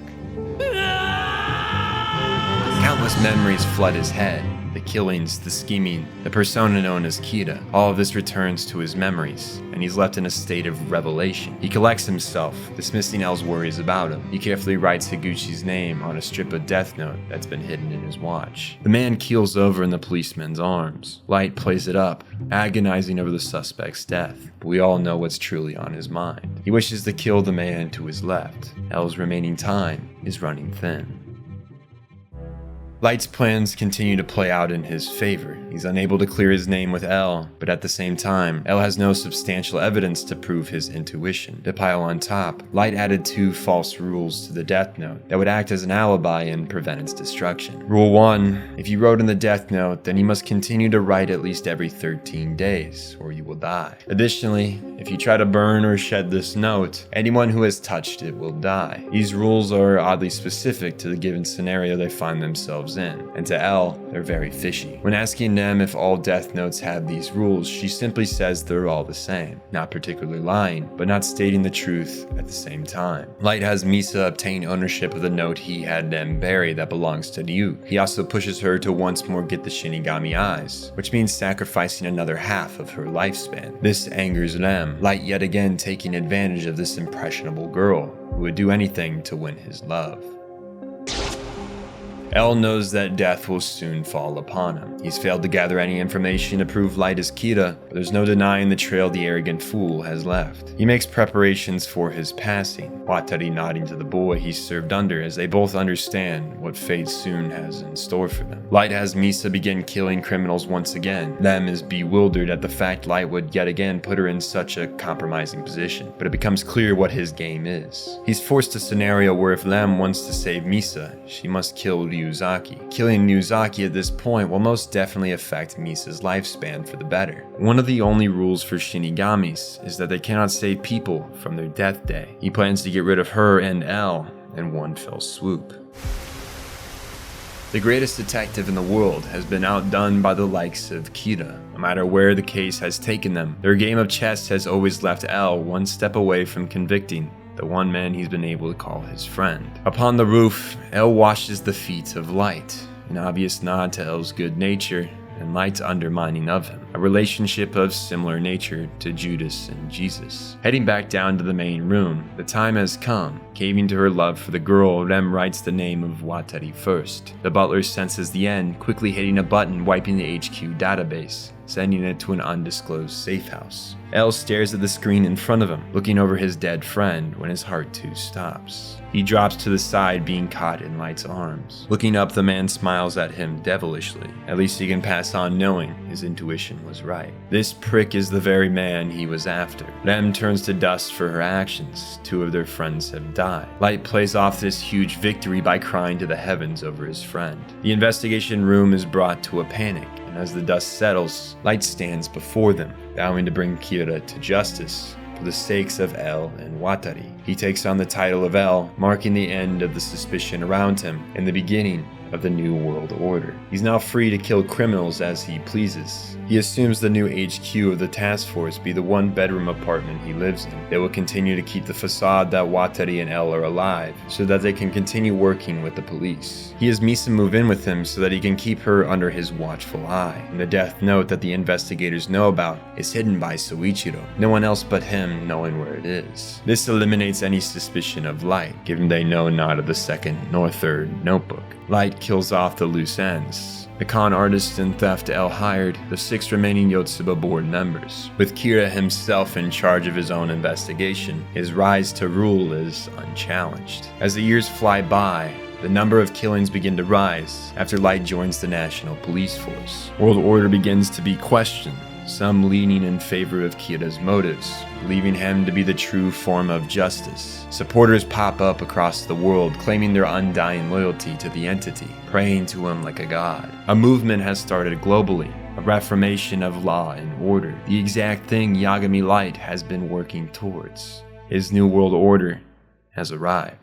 Speaker 1: Countless memories flood his head. The killings, the scheming, the persona known as Kira. All of this returns to his memories, and he's left in a state of revelation. He collects himself, dismissing L's worries about him. He carefully writes Higuchi's name on a strip of death note that's been hidden in his watch. The man keels over in the policeman's arms. Light plays it up, agonizing over the suspect's death, but we all know what's truly on his mind. He wishes to kill the man to his left. L's remaining time is running thin. Light's plans continue to play out in his favor. He's unable to clear his name with L, but at the same time, L has no substantial evidence to prove his intuition. To pile on top, Light added 2 false rules to the death note that would act as an alibi and prevent its destruction. Rule 1, if you wrote in the death note, then you must continue to write at least every 13 days, or you will die. Additionally, if you try to burn or shed this note, anyone who has touched it will die. These rules are oddly specific to the given scenario they find themselves in, and to L, they're very fishy. When asking them if all death notes have these rules, she simply says they're all the same, not particularly lying, but not stating the truth at the same time. Light has Misa obtain ownership of the note he had them bury that belongs to Ryu. He also pushes her to once more get the Shinigami eyes, which means sacrificing another half of her lifespan. This angers them, Light yet again taking advantage of this impressionable girl who would do anything to win his love. L knows that death will soon fall upon him. He's failed to gather any information to prove Light is Kira, but there's no denying the trail the arrogant fool has left. He makes preparations for his passing, Watari nodding to the boy he served under as they both understand what fate soon has in store for them. Light has Misa begin killing criminals once again. Them is bewildered at the fact Light would yet again put her in such a compromising position, but it becomes clear what his game is. He's forced a scenario where if Lem wants to save Misa, she must kill Ryuzaki. Killing Ryuzaki at this point will most definitely affect Misa's lifespan for the better. One of the only rules for Shinigamis is that they cannot save people from their death day. He plans to get rid of her and L in one fell swoop. The greatest detective in the world has been outdone by the likes of Kira. No matter where the case has taken them, their game of chess has always left L one step away from convicting the one man he's been able to call his friend. Upon the roof, L washes the feet of Light, an obvious nod to L's good nature and Light's undermining of him, a relationship of similar nature to Judas and Jesus. Heading back down to the main room, the time has come. Caving to her love for the girl, Rem writes the name of Watari first. The butler senses the end, quickly hitting a button wiping the HQ database, sending it to an undisclosed safe house. L stares at the screen in front of him, looking over his dead friend when his heart too stops. He drops to the side, being caught in Light's arms. Looking up, the man smiles at him devilishly. At least he can pass on knowing his intuition was right. This prick is the very man he was after. Rem turns to dust for her actions. 2 of their friends have died. Light plays off this huge victory by crying to the heavens over his friend. The investigation room is brought to a panic, and as the dust settles, Light stands before them, vowing to bring Kira to justice for the sakes of L and Watari. He takes on the title of L, marking the end of the suspicion around him and the beginning of the New World Order. He's now free to kill criminals as he pleases. He assumes the new HQ of the task force be the one-bedroom apartment he lives in. They will continue to keep the facade that Watari and L are alive, so that they can continue working with the police. He has Misa move in with him so that he can keep her under his watchful eye. And the death note that the investigators know about is hidden by Soichiro, no one else but him knowing where it is. This eliminates any suspicion of Light, given they know not of the second nor third notebook. Light kills off the loose ends. The con artist and theft L hired the 6 remaining Yotsuba board members. With Kira himself in charge of his own investigation, his rise to rule is unchallenged. As the years fly by, the number of killings begin to rise after Light joins the National Police Force. World order begins to be questioned, some leaning in favor of Kira's motives, believing him to be the true form of justice. Supporters pop up across the world, claiming their undying loyalty to the entity, praying to him like a god. A movement has started globally, a reformation of law and order, the exact thing Yagami Light has been working towards. His new world order has arrived.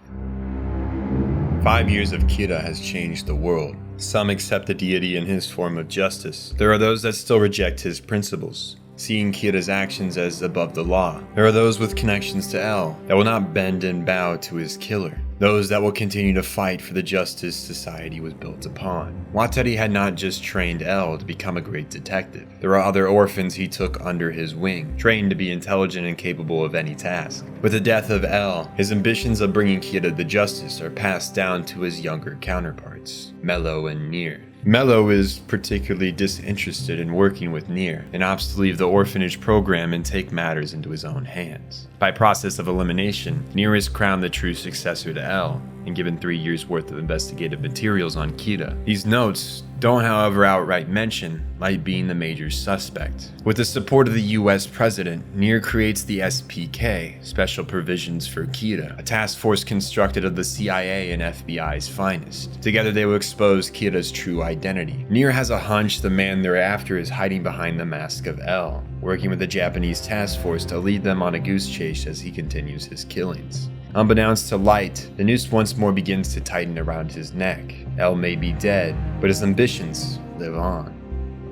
Speaker 1: 5 years of Kira has changed the world. Some accept the deity in his form of justice. There are those that still reject his principles, seeing Kira's actions as above the law. There are those with connections to L that will not bend and bow to his killer. Those that will continue to fight for the justice society was built upon. Watari had not just trained L to become a great detective. There are other orphans he took under his wing, trained to be intelligent and capable of any task. With the death of L, his ambitions of bringing Kira the justice are passed down to his younger counterparts, Mello and Nier. Mello is particularly disinterested in working with Nier and opts to leave the orphanage program and take matters into his own hands. By process of elimination, Nier is crowned the true successor to L and given 3 years worth of investigative materials on Kira. These notes don't, however, outright mention Light being the major suspect. With the support of the US president, Nier creates the SPK, Special Provisions for Kira, a task force constructed of the CIA and FBI's finest. Together they will expose Kira's true identity. Nier has a hunch the man they're after is hiding behind the mask of L, working with the Japanese task force to lead them on a goose chase as he continues his killings. Unbeknownst to Light, the noose once more begins to tighten around his neck. L may be dead, but his ambitions live on.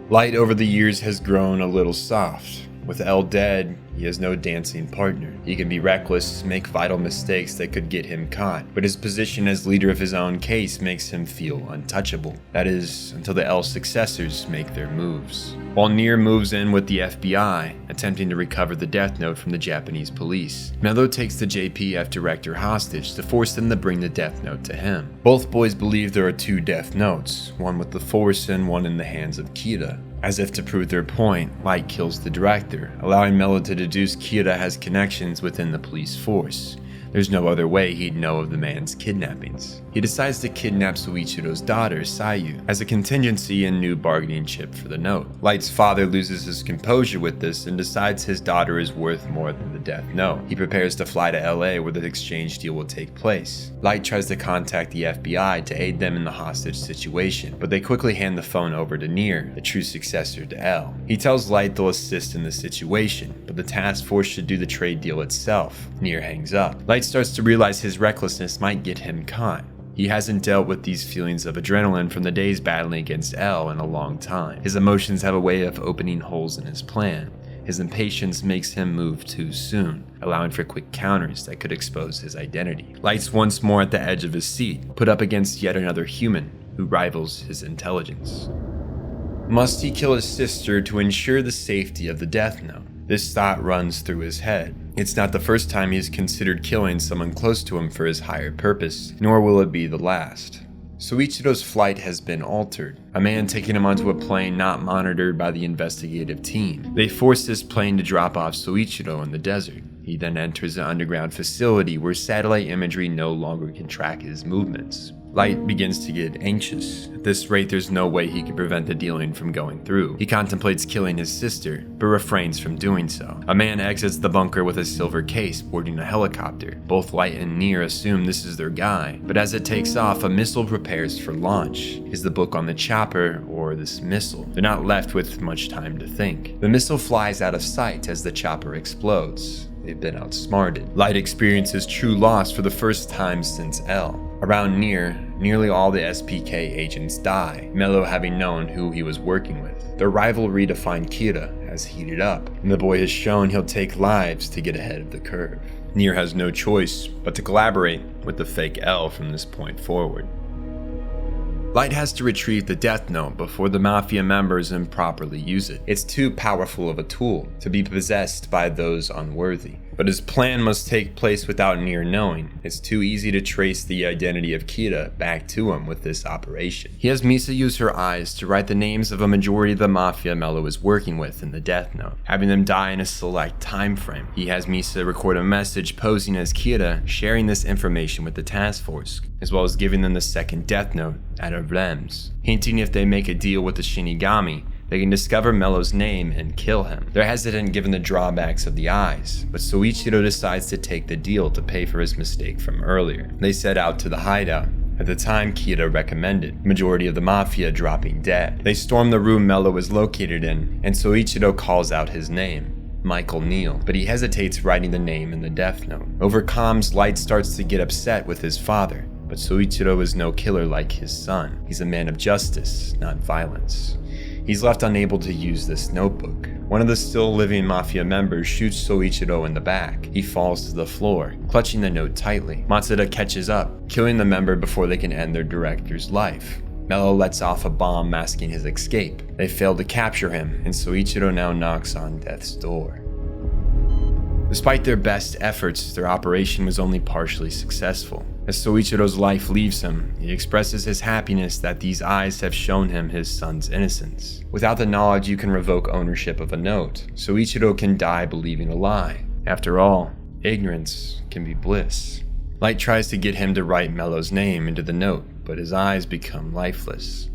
Speaker 1: Light over the years has grown a little soft. With L dead, he has no dancing partner. He can be reckless, make vital mistakes that could get him caught, but his position as leader of his own case makes him feel untouchable. That is, until the L successors make their moves. While Nier moves in with the FBI, attempting to recover the death note from the Japanese police, Mello takes the JPF director hostage to force them to bring the death note to him. Both boys believe there are 2 death notes, one with the Force and one in the hands of Kira. As if to prove their point, Light kills the director, allowing Mello to deduce Kira has connections within the police force. There's no other way he'd know of the man's kidnappings. He decides to kidnap Soichiro's daughter, Sayu, as a contingency and new bargaining chip for the note. Light's father loses his composure with this and decides his daughter is worth more than the death note. He prepares to fly to LA where the exchange deal will take place. Light tries to contact the FBI to aid them in the hostage situation, but they quickly hand the phone over to Nier, the true successor to L. He tells Light they'll assist in the situation, but the task force should do the trade deal itself. Nier hangs up. Light starts to realize his recklessness might get him caught. He hasn't dealt with these feelings of adrenaline from the days battling against L in a long time. His emotions have a way of opening holes in his plan. His impatience makes him move too soon, allowing for quick counters that could expose his identity. Light's once more at the edge of his seat, put up against yet another human who rivals his intelligence. Must he kill his sister to ensure the safety of the death note? This thought runs through his head. It's not the first time he has considered killing someone close to him for his higher purpose, nor will it be the last. Soichiro's flight has been altered, a man taking him onto a plane not monitored by the investigative team. They force this plane to drop off Soichiro in the desert. He then enters an underground facility where satellite imagery no longer can track his movements. Light begins to get anxious. At this rate, there's no way he can prevent the dealing from going through. He contemplates killing his sister, but refrains from doing so. A man exits the bunker with a silver case boarding a helicopter. Both Light and Nier assume this is their guy, but as it takes off, a missile prepares for launch. Is the book on the chopper or this missile? They're not left with much time to think. The missile flies out of sight as the chopper explodes. They've been outsmarted. Light experiences true loss for the first time since L. Around nearly all the SPK agents die, Mello having known who he was working with. Their rivalry to find Kira has heated up, and the boy has shown he'll take lives to get ahead of the curve. Nier has no choice but to collaborate with the fake L from this point forward. Light has to retrieve the Death Note before the Mafia members improperly use it. It's too powerful of a tool to be possessed by those unworthy. But his plan must take place without Nier knowing. It's too easy to trace the identity of Kira back to him with this operation. He has Misa use her eyes to write the names of a majority of the Mafia Mello is working with in the Death Note, having them die in a select time frame. He has Misa record a message posing as Kira, sharing this information with the task force, as well as giving them the second Death Note out of Rems, hinting if they make a deal with the Shinigami, they can discover Mello's name and kill him. They're hesitant given the drawbacks of the eyes, but Soichiro decides to take the deal to pay for his mistake from earlier. They set out to the hideout. At the time Kira recommended, majority of the Mafia dropping dead. They storm the room Mello is located in, and Soichiro calls out his name, Michael Neal, but he hesitates writing the name in the Death Note. Over comms, Light starts to get upset with his father, but Soichiro is no killer like his son. He's a man of justice, not violence. He's left unable to use this notebook. One of the still living Mafia members shoots Soichiro in the back. He falls to the floor, clutching the note tightly. Matsuda catches up, killing the member before they can end their director's life. Mello lets off a bomb masking his escape. They fail to capture him, and Soichiro now knocks on death's door. Despite their best efforts, their operation was only partially successful. As Soichiro's life leaves him, he expresses his happiness that these eyes have shown him his son's innocence. Without the knowledge you can revoke ownership of a note, Soichiro can die believing a lie. After all, ignorance can be bliss. Light tries to get him to write Mello's name into the note, but his eyes become lifeless.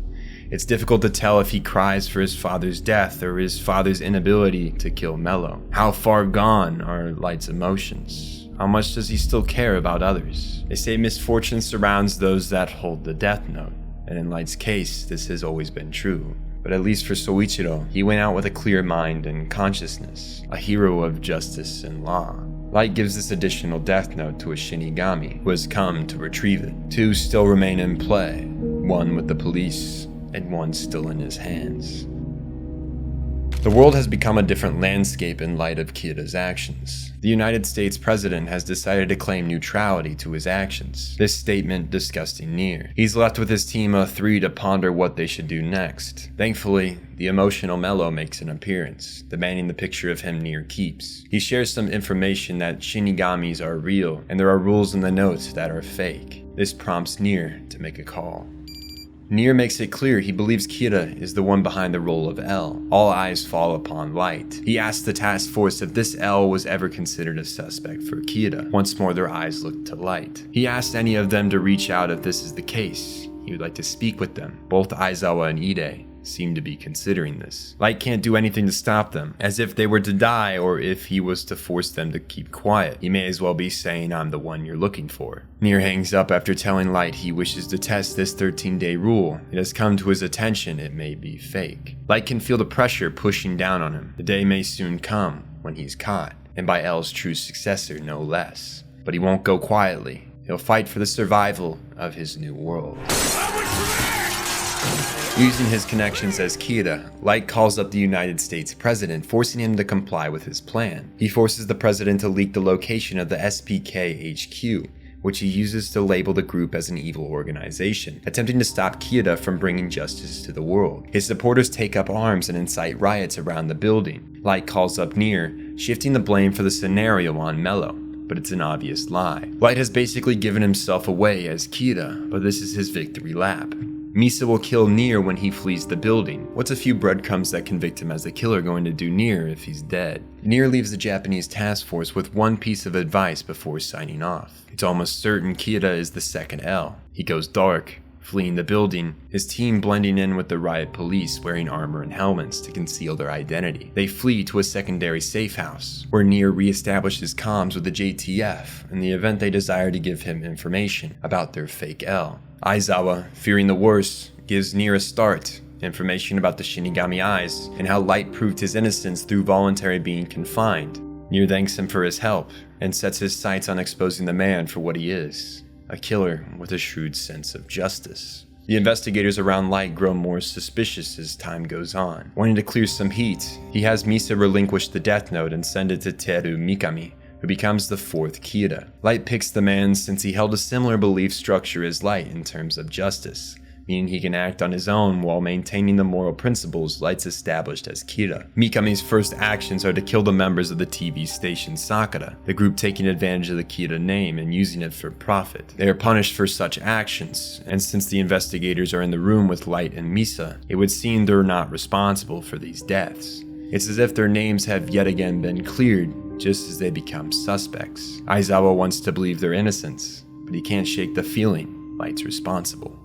Speaker 1: It's difficult to tell if he cries for his father's death or his father's inability to kill Mello. How far gone are Light's emotions? How much does he still care about others? They say misfortune surrounds those that hold the Death Note, and in Light's case, this has always been true. But at least for Soichiro, he went out with a clear mind and consciousness, a hero of justice and law. Light gives this additional Death Note to a Shinigami, who has come to retrieve it. Two still remain in play, one with the police, and one still in his hands. The world has become a different landscape in light of Kira's actions. The United States president has decided to claim neutrality to his actions. This statement disgusting Nier. He's left with his team of 3 to ponder what they should do next. Thankfully, the emotional Mello makes an appearance, demanding the picture of him Nier keeps. He shares some information that Shinigamis are real, and there are rules in the notes that are fake. This prompts Nier to make a call. Nier makes it clear he believes Kira is the one behind the role of L. All eyes fall upon Light. He asks the task force if this L was ever considered a suspect for Kira. Once more their eyes look to Light. He asks any of them to reach out if this is the case. He would like to speak with them. Both Aizawa and Ide seem to be considering this. Light can't do anything to stop them, as if they were to die or if he was to force them to keep quiet. He may as well be saying, "I'm the one you're looking for." Nier hangs up after telling Light he wishes to test this 13-day rule. It has come to his attention it may be fake. Light can feel the pressure pushing down on him. The day may soon come when he's caught, and by L's true successor no less. But he won't go quietly. He'll fight for the survival of his new world. Using his connections as Kira, Light calls up the United States president, forcing him to comply with his plan. He forces the president to leak the location of the SPK HQ, which he uses to label the group as an evil organization, attempting to stop Kira from bringing justice to the world. His supporters take up arms and incite riots around the building. Light calls up Nier, shifting the blame for the scenario on Mello, but it's an obvious lie. Light has basically given himself away as Kira, but this is his victory lap. Misa will kill Nier when he flees the building. What's a few breadcrumbs that convict him as the killer going to do Nier if he's dead? Nier leaves the Japanese task force with one piece of advice before signing off. It's almost certain Kira is the second L. He goes dark, fleeing the building, his team blending in with the riot police wearing armor and helmets to conceal their identity. They flee to a secondary safe house, where Nier reestablishes comms with the JTF in the event they desire to give him information about their fake L. Aizawa, fearing the worst, gives Nier a start, information about the Shinigami eyes, and how Light proved his innocence through voluntary being confined. Nier thanks him for his help, and sets his sights on exposing the man for what he is, a killer with a shrewd sense of justice. The investigators around Light grow more suspicious as time goes on. Wanting to clear some heat, he has Misa relinquish the Death Note and send it to Teru Mikami, who becomes the fourth Kira. Light picks the man since he held a similar belief structure as Light in terms of justice, meaning he can act on his own while maintaining the moral principles Light's established as Kira. Mikami's first actions are to kill the members of the TV station Sakura, the group taking advantage of the Kira name and using it for profit. They are punished for such actions, and since the investigators are in the room with Light and Misa, it would seem they're not responsible for these deaths. It's as if their names have yet again been cleared, just as they become suspects. Aizawa wants to believe their innocence, but he can't shake the feeling Light's responsible.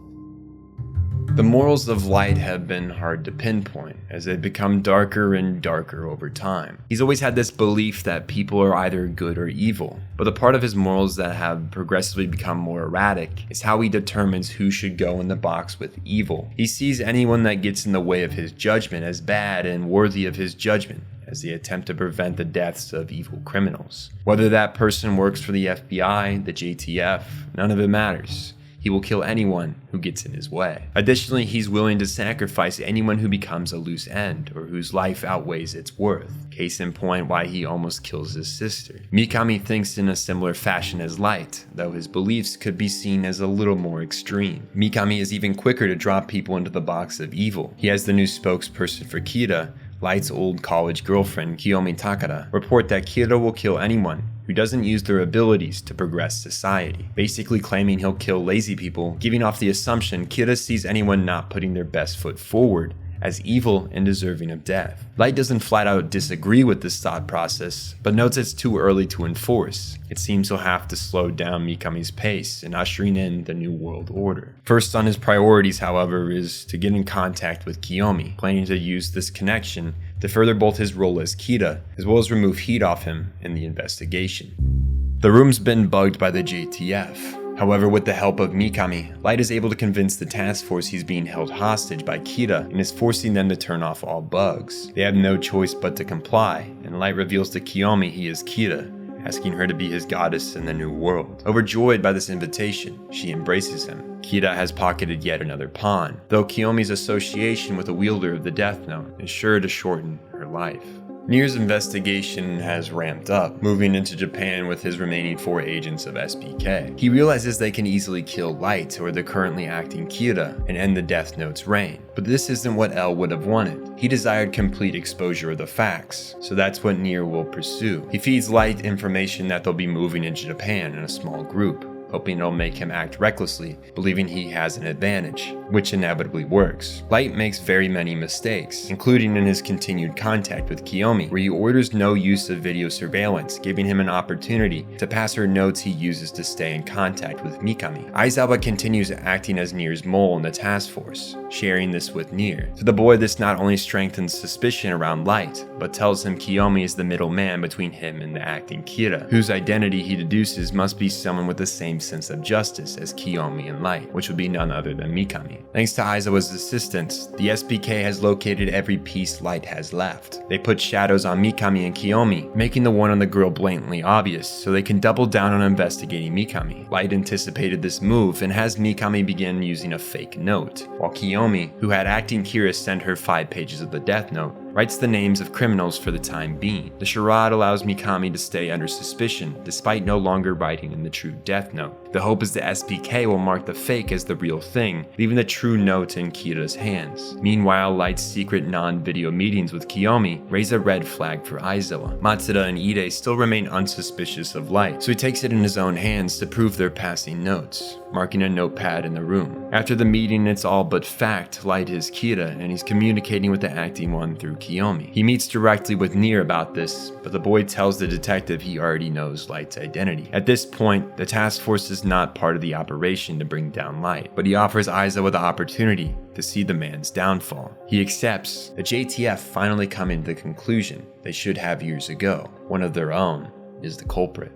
Speaker 1: The morals of Light have been hard to pinpoint, as they become darker and darker over time. He's always had this belief that people are either good or evil, but the part of his morals that have progressively become more erratic is how he determines who should go in the box with evil. He sees anyone that gets in the way of his judgment as bad and worthy of his judgment, as they attempt to prevent the deaths of evil criminals. Whether that person works for the FBI, the JTF, none of it matters. He will kill anyone who gets in his way. Additionally, he's willing to sacrifice anyone who becomes a loose end or whose life outweighs its worth. Case in point, why he almost kills his sister. Mikami thinks in a similar fashion as Light, though his beliefs could be seen as a little more extreme. Mikami is even quicker to drop people into the box of evil. He has the new spokesperson for Kira, Light's old college girlfriend, Kiyomi Takada, report that Kira will kill anyone who doesn't use their abilities to progress society, basically claiming he'll kill lazy people, giving off the assumption Kira sees anyone not putting their best foot forward as evil and deserving of death. Light doesn't flat out disagree with this thought process, but notes it's too early to enforce. It seems he'll have to slow down Mikami's pace in ushering in the new world order. First on his priorities, however, is to get in contact with Kiyomi, planning to use this connection to further both his role as Kira, as well as remove heat off him in the investigation. The room's been bugged by the JTF. However, with the help of Mikami, Light is able to convince the task force he's being held hostage by Kira and is forcing them to turn off all bugs. They have no choice but to comply, and Light reveals to Kiyomi he is Kira, asking her to be his goddess in the new world. Overjoyed by this invitation, she embraces him. Kira has pocketed yet another pawn, though Kiyomi's association with the wielder of the Death Note is sure to shorten her life. Nier's investigation has ramped up, moving into Japan with his remaining 4 agents of SPK. He realizes they can easily kill Light or the currently acting Kira and end the Death Note's reign. But this isn't what L would have wanted. He desired complete exposure of the facts, so that's what Nier will pursue. He feeds Light information that they'll be moving into Japan in a small group, hoping it'll make him act recklessly, believing he has an advantage, which inevitably works. Light makes very many mistakes, including in his continued contact with Kiyomi, where he orders no use of video surveillance, giving him an opportunity to pass her notes he uses to stay in contact with Mikami. Aizawa continues acting as Nier's mole in the task force, sharing this with Nier. To the boy, this not only strengthens suspicion around Light, but tells him Kiyomi is the middleman between him and the acting Kira, whose identity he deduces must be someone with the same sense of justice as Kiyomi and Light, which would be none other than Mikami. Thanks to Aizawa's assistance, the SPK has located every piece Light has left. They put shadows on Mikami and Kiyomi, making the one on the girl blatantly obvious, so they can double down on investigating Mikami. Light anticipated this move and has Mikami begin using a fake note, while Kiyomi, who had acting Kira send her 5 pages of the Death Note, writes the names of criminals for the time being. The charade allows Mikami to stay under suspicion, despite no longer writing in the true Death Note. The hope is the SPK will mark the fake as the real thing, leaving the true note in Kira's hands. Meanwhile, Light's secret non-video meetings with Kiyomi raise a red flag for Aizawa. Matsuda and Ide still remain unsuspicious of Light, so he takes it in his own hands to prove they're passing notes, marking a notepad in the room. After the meeting, it's all but fact Light is Kira, and he's communicating with the acting one through Kiyomi. He meets directly with Nier about this, but the boy tells the detective he already knows Light's identity. At this point, the task force is not part of the operation to bring down Light, but he offers Aizawa the opportunity to see the man's downfall. He accepts. The JTF finally coming to the conclusion they should have years ago. One of their own is the culprit.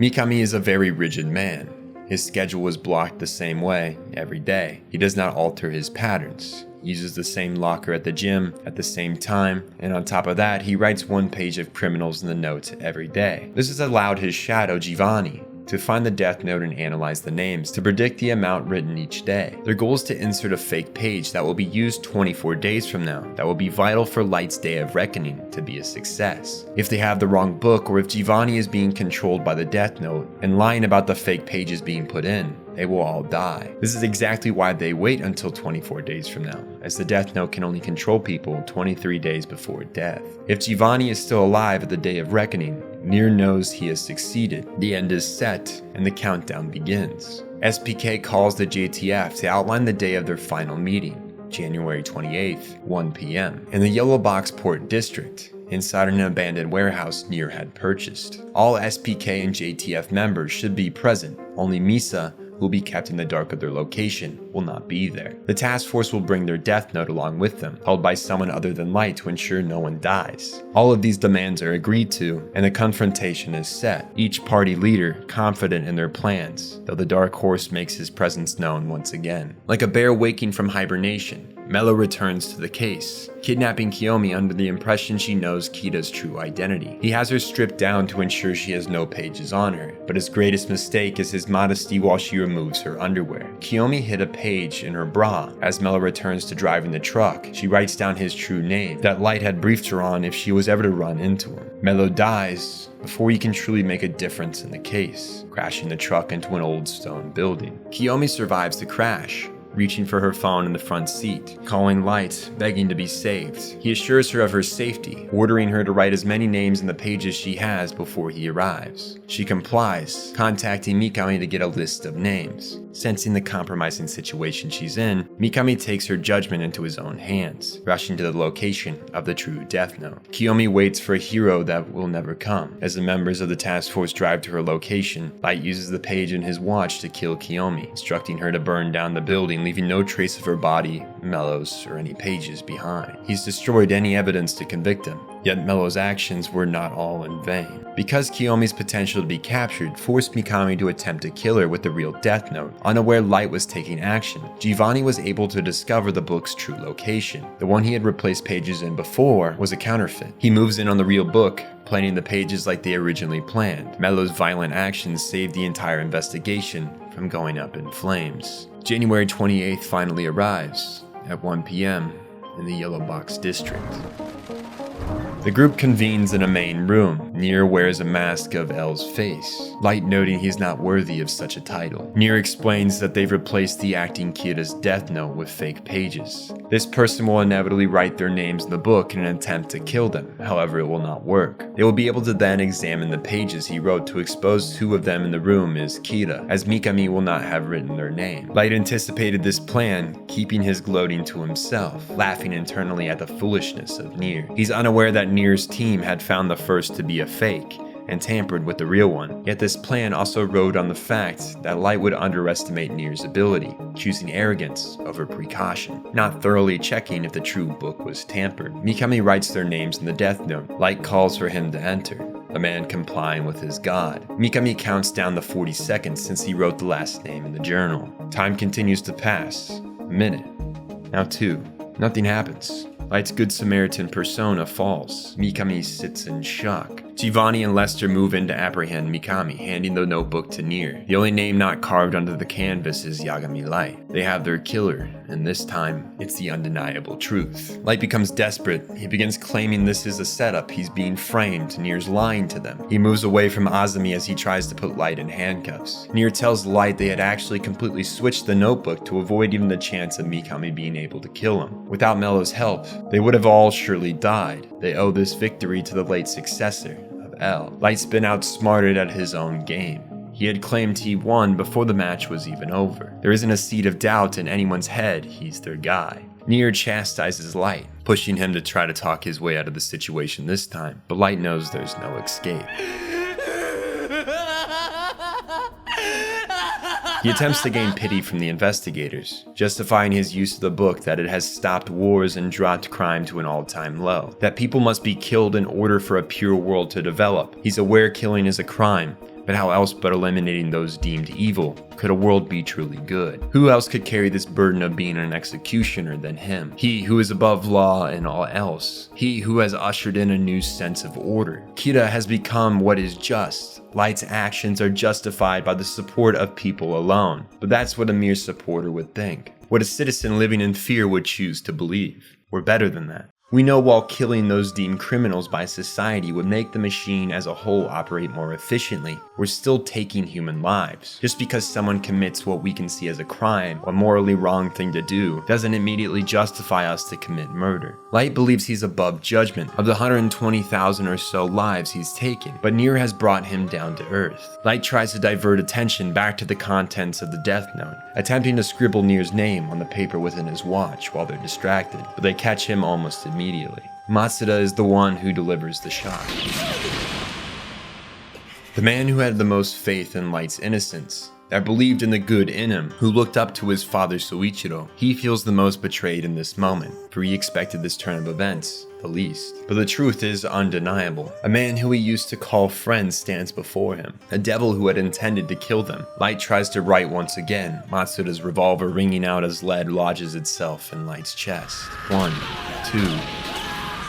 Speaker 1: Mikami is a very rigid man. His schedule was blocked the same way every day. He does not alter his patterns. He uses the same locker at the gym at the same time, and on top of that, he writes 1 page of criminals in the notes every day. This has allowed his shadow, Giovanni, to find the death note and analyze the names to predict the amount written each day. Their goal is to insert a fake page that will be used 24 days from now that will be vital for Light's Day of Reckoning to be a success. If they have the wrong book, or if Giovanni is being controlled by the death note and lying about the fake pages being put in, they will all die. This is exactly why they wait until 24 days from now, as the death note can only control people 23 days before death. If Giovanni is still alive at the Day of Reckoning, Nier knows he has succeeded. The end is set, and the countdown begins. SPK calls the JTF to outline the day of their final meeting, January 28th, 1 p.m., in the Yellow Box Port District, inside an abandoned warehouse Nier had purchased. All SPK and JTF members should be present, only Misa, who will be kept in the dark of their location, will not be there. The task force will bring their death note along with them, held by someone other than Light to ensure no one dies. All of these demands are agreed to, and the confrontation is set, each party leader confident in their plans, though the Dark Horse makes his presence known once again. Like a bear waking from hibernation, Mello returns to the case, kidnapping Kiyomi under the impression she knows Kita's true identity. He has her stripped down to ensure she has no pages on her, but his greatest mistake is his modesty while she removes her underwear. Kiyomi hid a page in her bra. As Mello returns to driving the truck, she writes down his true name that Light had briefed her on if she was ever to run into him. Mello dies before he can truly make a difference in the case, crashing the truck into an old stone building. Kiyomi survives the crash, reaching for her phone in the front seat, calling Light, begging to be saved. He assures her of her safety, ordering her to write as many names in the pages she has before he arrives. She complies, contacting Mikami to get a list of names. Sensing the compromising situation she's in, Mikami takes her judgment into his own hands, rushing to the location of the true death note. Kiyomi waits for a hero that will never come. As the members of the task force drive to her location, Light uses the page in his watch to kill Kiyomi, instructing her to burn down the building, leaving no trace of her body, Mello's, or any pages behind. He's destroyed any evidence to convict him, yet Mello's actions were not all in vain. Because Kiyomi's potential to be captured forced Mikami to attempt to kill her with the real death note, unaware Light was taking action, Giovanni was able to discover the book's true location. The one he had replaced pages in before was a counterfeit. He moves in on the real book, planning the pages like they originally planned. Mello's violent actions saved the entire investigation from going up in flames. January 28th finally arrives, at 1 p.m. in the Yellow Box District. The group convenes in a main room. Nier wears a mask of L's face, Light noting he's not worthy of such a title. Nier explains that they've replaced the acting Kita's death note with fake pages. This person will inevitably write their names in the book in an attempt to kill them, however it will not work. They will be able to then examine the pages he wrote to expose who of them in the room is Kita, as Mikami will not have written their name. Light anticipated this plan, keeping his gloating to himself, laughing internally at the foolishness of Nier. He's unaware that Nier's team had found the first to be a fake and tampered with the real one. Yet this plan also rode on the fact that Light would underestimate Nier's ability, choosing arrogance over precaution, not thoroughly checking if the true book was tampered. Mikami writes their names in the death note. Light calls for him to enter, the man complying with his god. Mikami counts down the 40 seconds since he wrote the last name in the journal. Time continues to pass. A minute. Now 2. Nothing happens. Light's Good Samaritan persona falls. Mikami sits in shock. Giovanni and Lester move in to apprehend Mikami, handing the notebook to Nier. The only name not carved onto the canvas is Yagami Light. They have their killer, and this time, it's the undeniable truth. Light becomes desperate. He begins claiming this is a setup. He's being framed. Nier's lying to them. He moves away from Azumi as he tries to put Light in handcuffs. Nier tells Light they had actually completely switched the notebook to avoid even the chance of Mikami being able to kill him. Without Mello's help, they would have all surely died. They owe this victory to the late successor of L. Light's been outsmarted at his own game. He had claimed he won before the match was even over. There isn't a seed of doubt in anyone's head he's their guy. Nier chastises Light, pushing him to try to talk his way out of the situation this time, but Light knows there's no escape. He attempts to gain pity from the investigators, justifying his use of the book that it has stopped wars and dropped crime to an all-time low, that people must be killed in order for a pure world to develop. He's aware killing is a crime, But how else but eliminating those deemed evil could a world be truly good? Who else could carry this burden of being an executioner than him? He who is above law and all else. He who has ushered in a new sense of order. Kira has become what is just. Light's actions are justified by the support of people alone. But that's what a mere supporter would think. What a citizen living in fear would choose to believe. We're better than that. We know while killing those deemed criminals by society would make the machine as a whole operate more efficiently, we're still taking human lives. Just because someone commits what we can see as a crime or morally wrong thing to do doesn't immediately justify us to commit murder. Light believes he's above judgment of the 120,000 or so lives he's taken, but Nier has brought him down to earth. Light tries to divert attention back to the contents of the Death Note, attempting to scribble Nier's name on the paper within his watch while they're distracted, but they catch him almost immediately. Matsuda is the one who delivers the shot. The man who had the most faith in Light's innocence, that believed in the good in him, who looked up to his father Soichiro, he feels the most betrayed in this moment, for he expected this turn of events, the least. But the truth is undeniable. A man who he used to call friend stands before him, a devil who had intended to kill them. Light tries to write once again, Matsuda's revolver ringing out as lead lodges itself in Light's chest. 1, 2,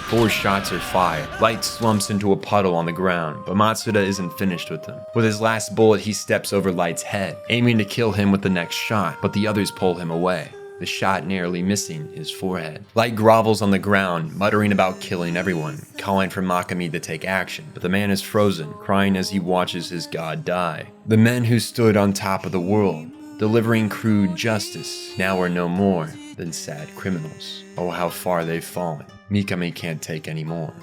Speaker 1: 4 shots are fired. Light slumps into a puddle on the ground, but Matsuda isn't finished with him. With his last bullet, he steps over Light's head, aiming to kill him with the next shot, but the others pull him away, the shot narrowly missing his forehead. Light grovels on the ground, muttering about killing everyone, calling for Makami to take action, but the man is frozen, crying as he watches his god die. The men who stood on top of the world, delivering crude justice, now are no more than sad criminals. Oh, how far they've fallen. Mikami can't take any more.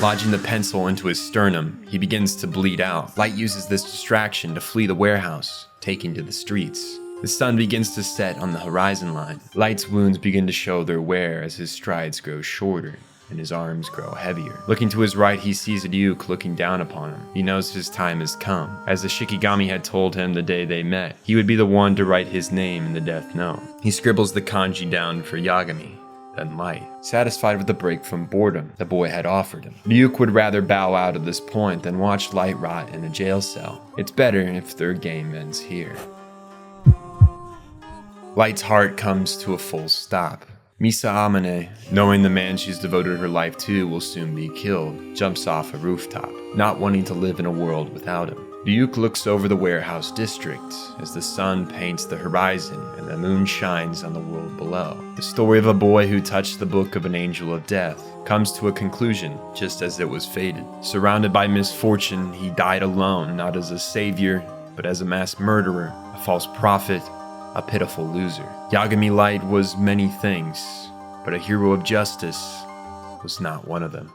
Speaker 1: Lodging the pencil into his sternum, he begins to bleed out. Light uses this distraction to flee the warehouse, taking to the streets. The sun begins to set on the horizon line. Light's wounds begin to show their wear as his strides grow shorter and his arms grow heavier. Looking to his right, he sees Ryuk looking down upon him. He knows his time has come. As the Shikigami had told him the day they met, he would be the one to write his name in the Death Note. He scribbles the kanji down for Yagami, then Light. Satisfied with the break from boredom the boy had offered him, Ryuk would rather bow out at this point than watch Light rot in a jail cell. It's better if their game ends here. Light's heart comes to a full stop. Misa Amane, knowing the man she's devoted her life to will soon be killed, jumps off a rooftop, not wanting to live in a world without him. Ryuk looks over the warehouse district as the sun paints the horizon and the moon shines on the world below. The story of a boy who touched the book of an angel of death comes to a conclusion just as it was fated. Surrounded by misfortune, he died alone, not as a savior, but as a mass murderer, a false prophet, a pitiful loser. Yagami Light was many things, but a hero of justice was not one of them.